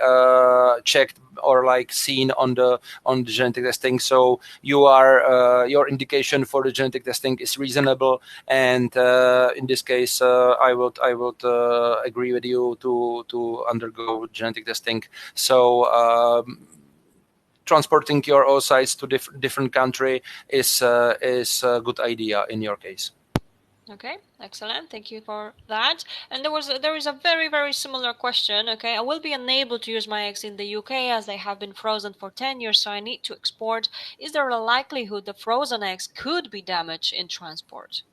checked or like seen on the genetic testing. So your indication for the genetic testing is reasonable, and in this case, I would agree with you to undergo genetic testing. So transporting your oocytes to different country is a good idea in your case. Okay, excellent. Thank you for that. And there is a very, very similar question. Okay, I will be unable to use my eggs in the UK as they have been frozen for 10 years, so I need to export. Is there a likelihood the frozen eggs could be damaged in transport?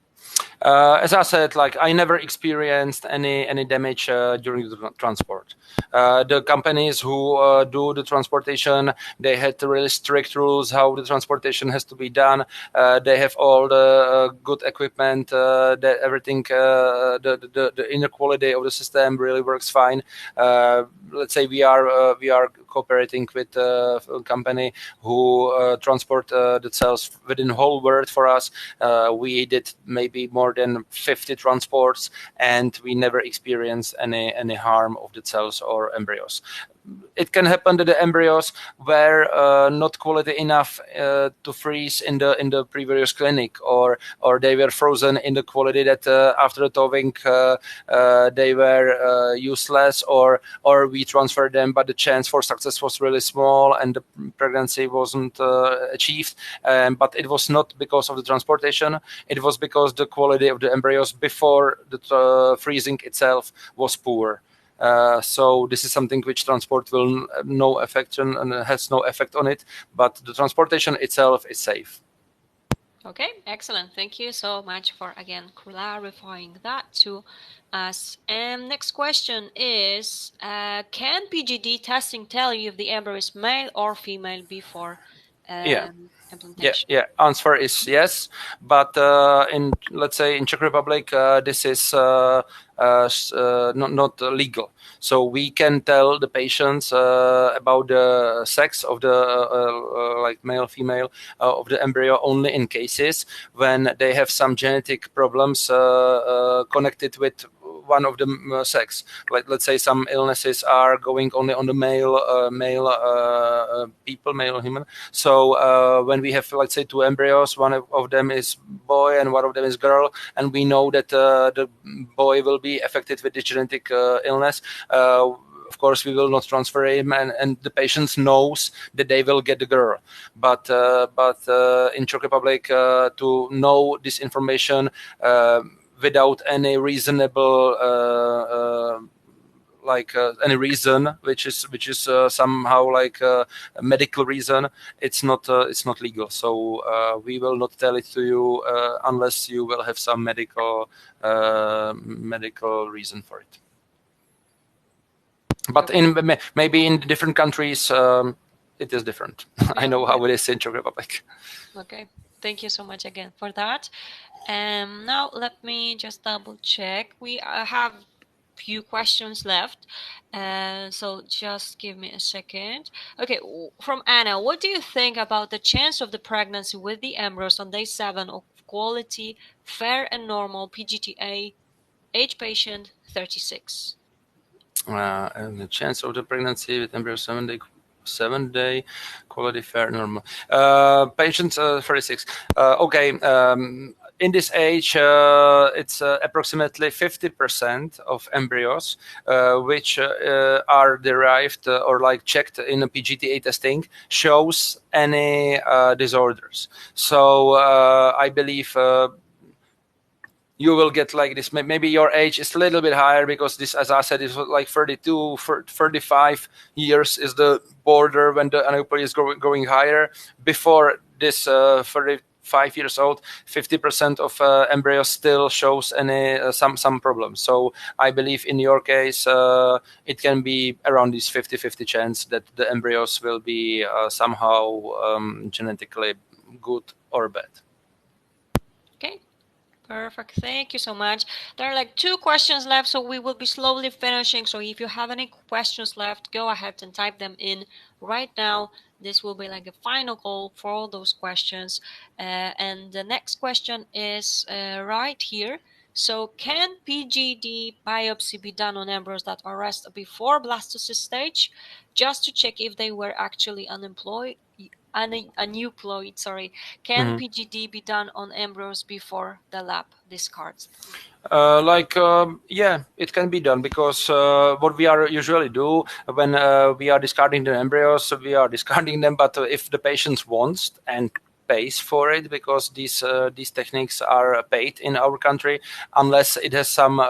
As I said, like I never experienced any damage during the transport. The companies who do the transportation, they had really strict rules how the transportation has to be done. They have all the good equipment. That everything, the inner quality of the system really works fine. Let's say we are cooperating with a company who transport the cells within the whole world for us. We did maybe more than 50 transports, and we never experienced any harm of the cells or embryos. It can happen that the embryos were not quality enough to freeze in the previous clinic, or they were frozen in the quality that after the thawing they were useless, or we transferred them, but the chance for success was really small and the pregnancy wasn't achieved. But it was not because of the transportation; it was because the quality of the embryos before the freezing itself was poor. So this is something which transport will no effect on, and has no effect on it, but the transportation itself is safe. Okay, excellent. Thank you so much for again clarifying that to us. And next question is, can PGD testing tell you if the embryo is male or female before implantation? Yeah. Answer is yes, but in, let's say, in Czech Republic, this is not legal. So we can tell the patients about the sex of the like male, female of the embryo only in cases when they have some genetic problems connected with one of the sex. Like, let's say some illnesses are going only on the male human. So when we have, let's say, two embryos, one of them is boy and one of them is girl, and we know that the boy will be affected with this genetic illness, of course, we will not transfer him, and the patient knows that they will get the girl. But in Czech Republic, to know this information without any reasonable any reason which is somehow like a medical reason, it's not legal. So we will not tell it to you unless you will have some medical reason for it. But maybe in different countries it is different. Yeah, I know how it is in Czech Republic. Okay, thank you so much again for that. Now let me just double check. We have few questions left, so just give me a second. Okay, from Anna, what do you think about the chance of the pregnancy with the embryos on day 7 of quality, fair and normal PGTA, age patient 36? And the chance of the pregnancy with embryo 7-day quality, fair, normal. Patient 36. Okay. In this age, it's approximately 50% of embryos which are derived or like checked in a PGTA testing shows any disorders. So I believe you will get like this. Maybe your age is a little bit higher because this, as I said, is like 32, 35 years is the border when the aneuploidy is going higher. Before this 35 years old, 50% of embryos still shows any some problems. So I believe in your case, it can be around this 50-50 chance that the embryos will be somehow genetically good or bad. Okay. Perfect. Thank you so much. There are like 2 questions left, so we will be slowly finishing. So if you have any questions left, go ahead and type them in right now. This will be like a final call for all those questions. And the next question is right here. So can PGD biopsy be done on embryos that are arrested before blastocyst stage, just to check if they were actually aneuploid, sorry. Can PGD be done on embryos before the lab discards them? Yeah, it can be done because what we are usually do when we are discarding the embryos, we are discarding them. But if the patient wants and pays for it, because these techniques are paid in our country, unless it has some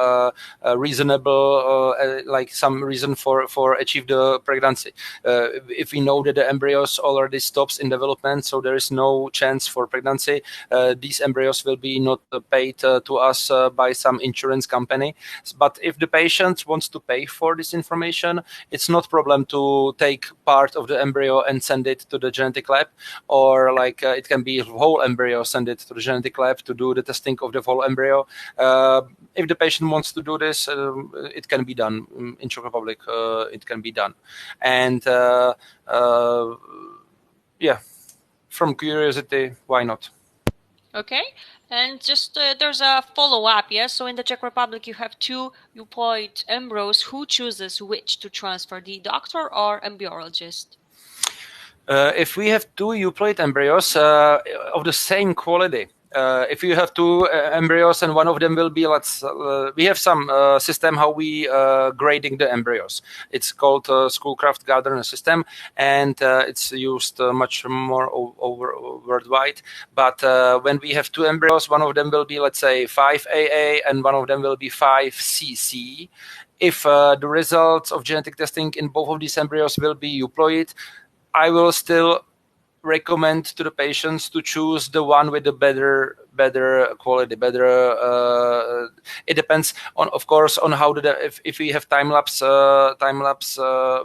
reasonable like some reason for achieve the pregnancy. If we know that the embryos already stops in development, so there is no chance for pregnancy, these embryos will be not paid to us by some insurance company. But if the patient wants to pay for this information, it's not problem to take part of the embryo and send it to the genetic lab, or like it can be whole embryo, send it to the genetic lab to do the testing of the whole embryo. If the patient wants to do this, it can be done in Czech Republic. It can be done, and yeah, from curiosity, why not? Okay, and just there's a follow-up, yes? So in the Czech Republic, you have 2 euploid embryos. Who chooses which to transfer, the doctor or embryologist? If we have 2 euploid embryos of the same quality, if you have 2 embryos and one of them will be, we have some system how we grading the embryos. It's called Schoolcraft Gardner system, and it's used much more over worldwide. But when we have 2 embryos, one of them will be, let's say, 5AA and one of them will be 5CC. If the results of genetic testing in both of these embryos will be euploid, I will still recommend to the patients to choose the one with the better quality, better. It depends on, of course, on how if we have time lapse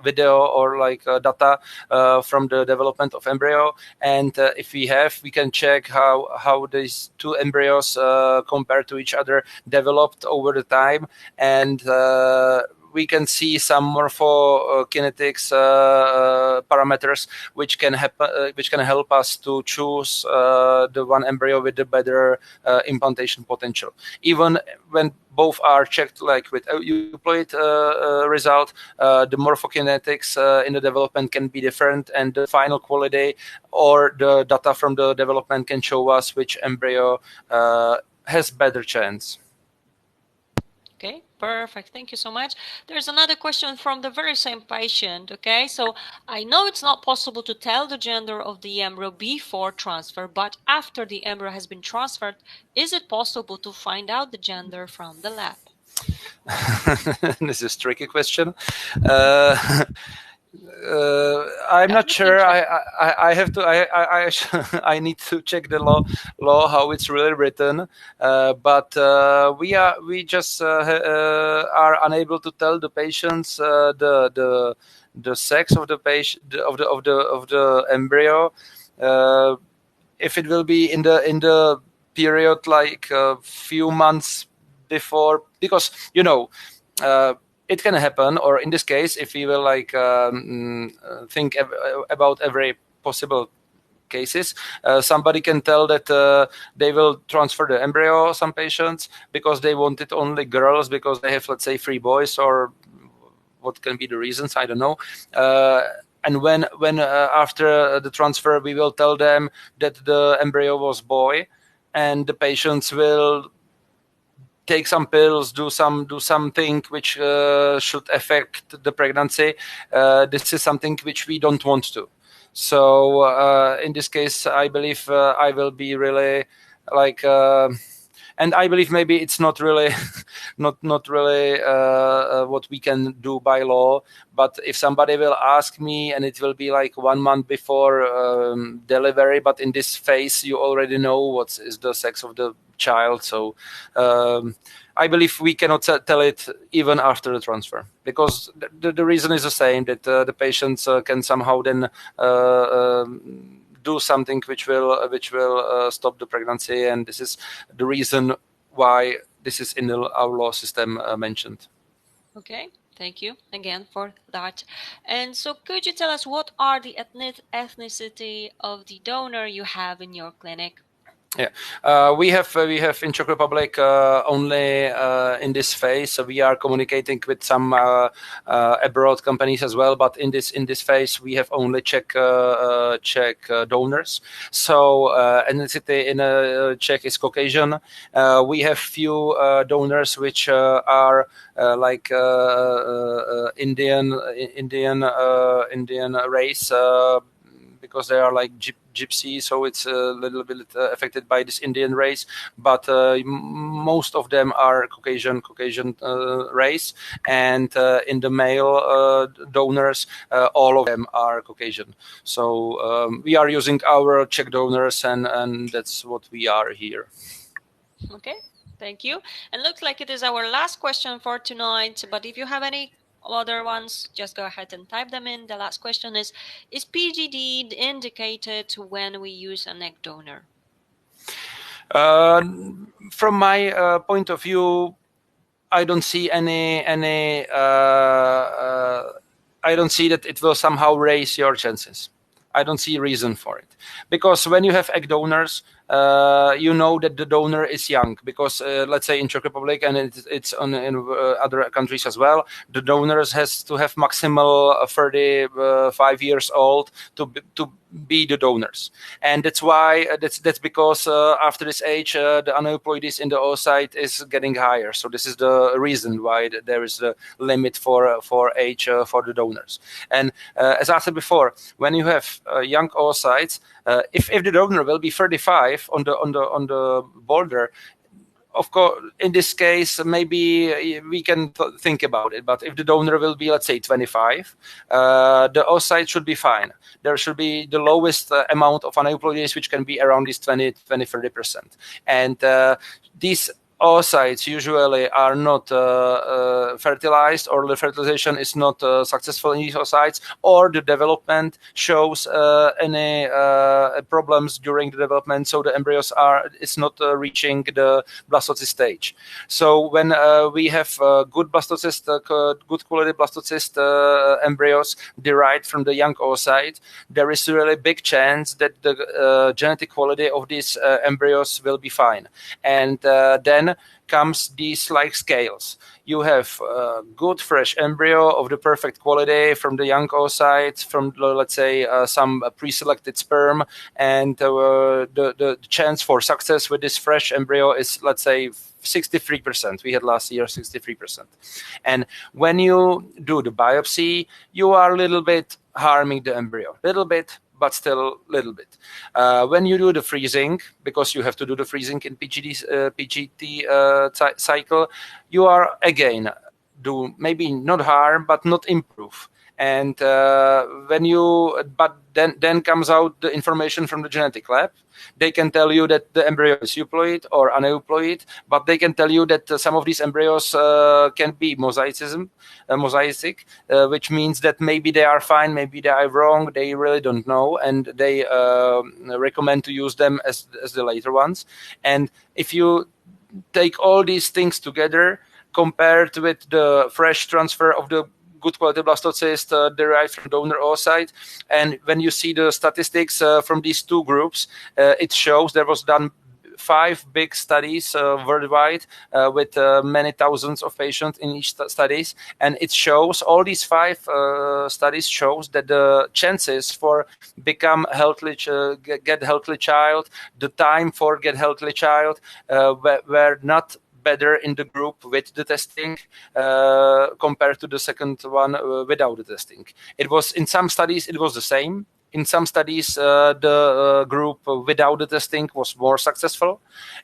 video or like data from the development of embryo, and if we can check how these 2 embryos compared to each other developed over the time, and we can see some morphokinetics parameters which can help us to choose the one embryo with the better implantation potential. Even when both are checked like with euploid result, the morphokinetics in the development can be different, and the final quality or the data from the development can show us which embryo has better chance. Okay, perfect. Thank you so much. There's another question from the very same patient. Okay, so I know it's not possible to tell the gender of the embryo before transfer, but after the embryo has been transferred, is it possible to find out the gender from the lab? This is a tricky question. I'm not sure. I have to. I need to check the law how it's really written. But we just are unable to tell the patients the sex of the patient of the embryo. If it will be in the period like a few months before, because it can happen, or in this case, if we will like think about every possible cases, somebody can tell that they will transfer the embryo, some patients, because they wanted only girls because they have, let's say, 3 boys, or what can be the reasons, I don't know. And when after the transfer, we will tell them that the embryo was boy, and the patients will take some pills, do something which should affect the pregnancy. This is something which we don't want to. So in this case, I believe I will be really like, and I believe maybe it's not really, not really what we can do by law. But if somebody will ask me, and it will be like 1 month before delivery, but in this phase you already know what is the sex of the child. So I believe we cannot tell it even after the transfer, because the reason is the same, that the patients can somehow then do something which will stop the pregnancy, and this is the reason why this is in our law system mentioned. Okay, thank you again for that. And so could you tell us what are the ethnicity of the donor you have in your clinic? Yeah, we have in Czech Republic only in this phase. So we are communicating with some abroad companies as well, but in this phase we have only Czech donors. So ethnicity in Czech is Caucasian. We have few donors which are like Indian race. Because they are like gypsy, so it's a little bit affected by this Indian race, but most of them are Caucasian race, and in the male donors, all of them are Caucasian. So we are using our Czech donors, and that's what we are here. Okay, thank you. And looks like it is our last question for tonight, but if you have any other ones, just go ahead and type them in. The last question is PGD indicated when we use an egg donor? From my point of view, I don't see any I don't see that it will somehow raise your chances. I don't see a reason for it, because when you have egg donors, you know that the donor is young, because let's say in Czech Republic, and it's in other countries as well, the donors has to have maximal 35 years old to be the donors, and that's why that's because after this age the aneuploidies in the oocyte is getting higher. So this is the reason why there is a limit for age for the donors. And as I said before, when you have young oocytes, if the donor will be 35 on the border, of course, in this case, maybe we can think about it. But if the donor will be, let's say, 25, the oocyte should be fine. There should be the lowest amount of aneuploidies, which can be around this 20-30%. And these oocytes usually are not fertilized, or the fertilization is not successful in these oocytes, or the development shows any problems during the development, so the embryos is not reaching the blastocyst stage. So when we have good blastocyst, good quality blastocyst embryos derived from the young oocyte, there is a really big chance that the genetic quality of these embryos will be fine. And then comes these like scales. You have good fresh embryo of the perfect quality from the young oocyte, from let's say some pre-selected sperm, and the chance for success with this fresh embryo is, let's say, 63%. We had last year 63%. And when you do the biopsy, you are a little bit harming the embryo, little bit, but still a little bit. When you do the freezing, because you have to do the freezing in PGT cycle, you are again do maybe not harm, but not improve. And but then comes out the information from the genetic lab. They can tell you that the embryo is euploid or aneuploid, but they can tell you that some of these embryos can be mosaic, which means that maybe they are fine, maybe they are wrong. They really don't know, and they recommend to use them as the later ones. And if you take all these things together, compared with the fresh transfer of the good quality blastocyst derived from donor oocyte, and when you see the statistics from these two groups, it shows there was done 5 big studies worldwide with many thousands of patients in each studies, and it shows all these 5 studies shows that the chances for become healthy, get healthy child, the time for get healthy child were not better in the group with the testing compared to the second one without the testing. It was in some studies it was the same. In some studies, the group without the testing was more successful.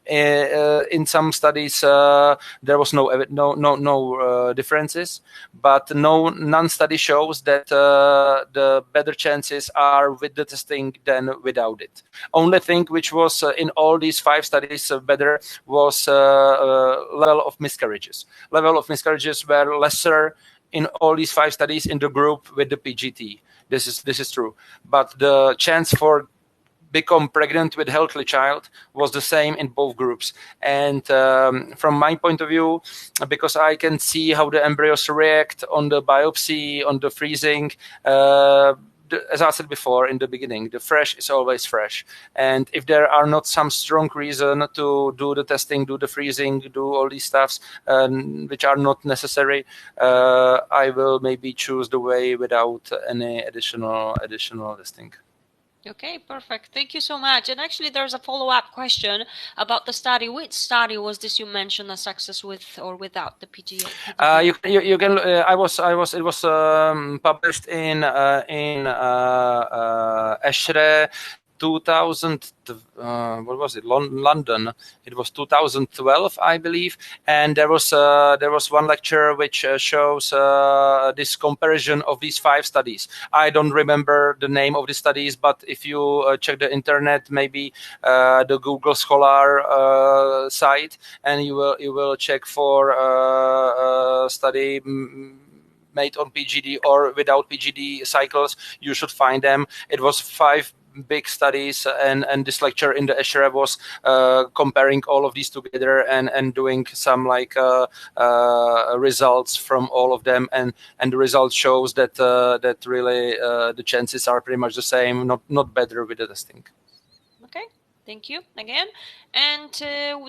In some studies, there was no differences, but none study shows that the better chances are with the testing than without it. Only thing which was in all these 5 studies better was level of miscarriages. Level of miscarriages were lesser in all these 5 studies in the group with the PGT. This is true, but the chance for become pregnant with healthy child was the same in both groups. And from my point of view, because I can see how the embryos react on the biopsy, on the freezing, as I said before in the beginning, the fresh is always fresh. And if there are not some strong reason to do the testing, do the freezing, do all these stuffs which are not necessary, I will maybe choose the way without any additional testing. Okay, perfect. Thank you so much. And actually, there's a follow-up question about the study. Which study was this you mentioned a success with or without the PGT? You can. It was published in ESHRE 2000. What was it? London. It was 2012, I believe. And there was one lecture which shows this comparison of these 5 studies. I don't remember the name of the studies, but if you check the internet, maybe the Google Scholar site, and you will check for study made on PGD or without PGD cycles, you should find them. It was 5 big studies, and this lecture in the ESHRE was comparing all of these together and doing some results from all of them, and the result shows that really the chances are pretty much the same, not better with the testing. Okay. Thank you again. And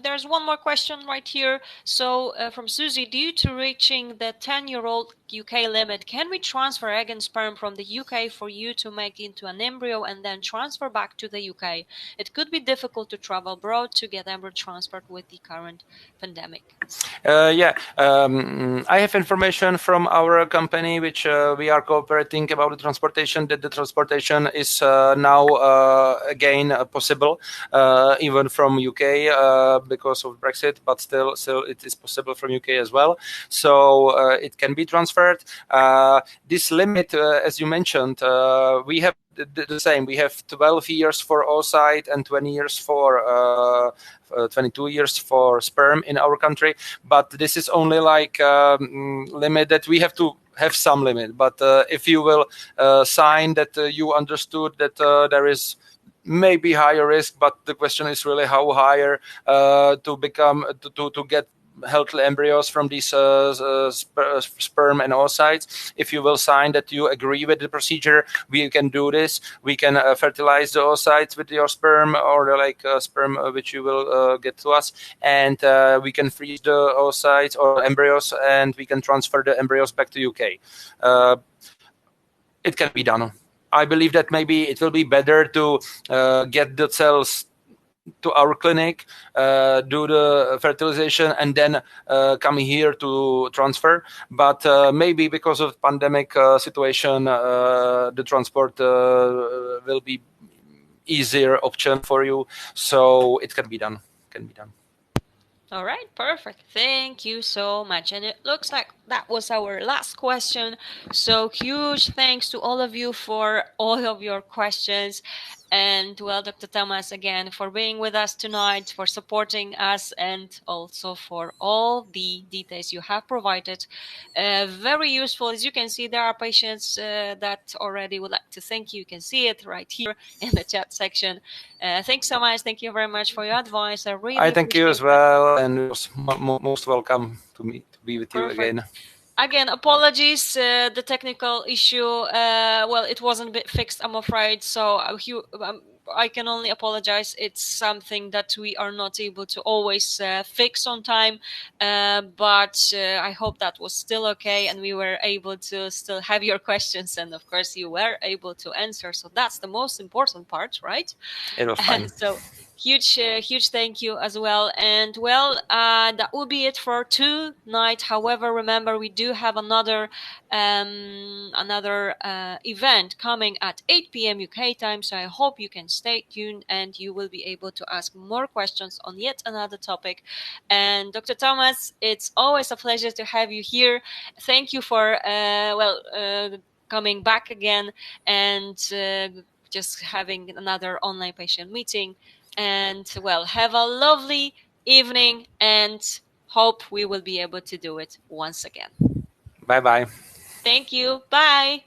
there's one more question right here. So from Susie, due to reaching the 10-year-old UK limit, can we transfer egg and sperm from the UK for you to make into an embryo and then transfer back to the UK? It could be difficult to travel abroad to get embryo transferred with the current pandemic. I have information from our company, which we are cooperating about the transportation, that the transportation is now again possible, even from UK because of Brexit, but still it is possible from UK as well. So it can be transferred. This limit, as you mentioned, we have the same. We have 12 years for oocyte and 20 years for 22 years for sperm in our country. But this is only limit that we have to have some limit. But if you will sign that you understood that there is maybe higher risk, but the question is really how higher to get healthy embryos from these sperm and oocytes. If you will sign that you agree with the procedure, we can do this. We can fertilize the oocytes with your sperm or sperm which you will get to us, and we can freeze the oocytes or embryos, and we can transfer the embryos back to UK. It can be done. I believe that maybe it will be better to get the cells to our clinic, do the fertilization, and then come here to transfer. But maybe because of pandemic situation, the transport will be easier option for you, so it can be done. All right, perfect. Thank you so much. And it looks like that was our last question. So huge thanks to all of you for all of your questions. And well, Dr. Thomas, again, for being with us tonight, for supporting us, and also for all the details you have provided. Very useful. As you can see, there are patients that already would like to thank you. You can see it right here in the chat section. Thanks so much. Thank you very much for your advice. I really thank you as appreciate that. well, and it was most welcome to be with you Perfect. again. Again, apologies, the technical issue, well, it wasn't fixed, I'm afraid, so I can only apologize. It's something that we are not able to always fix on time, but I hope that was still okay, and we were able to still have your questions, and of course you were able to answer, so that's the most important part, right? It was fine. So huge thank you as well. And well, that will be it for tonight. However, remember, we do have another event coming at 8 p.m. UK time, so I hope you can stay tuned and you will be able to ask more questions on yet another topic. And Dr. Thomas, it's always a pleasure to have you here. Thank you for coming back again and just having another online patient meeting. And well, have a lovely evening and hope we will be able to do it once again. Bye bye. Thank you. Bye.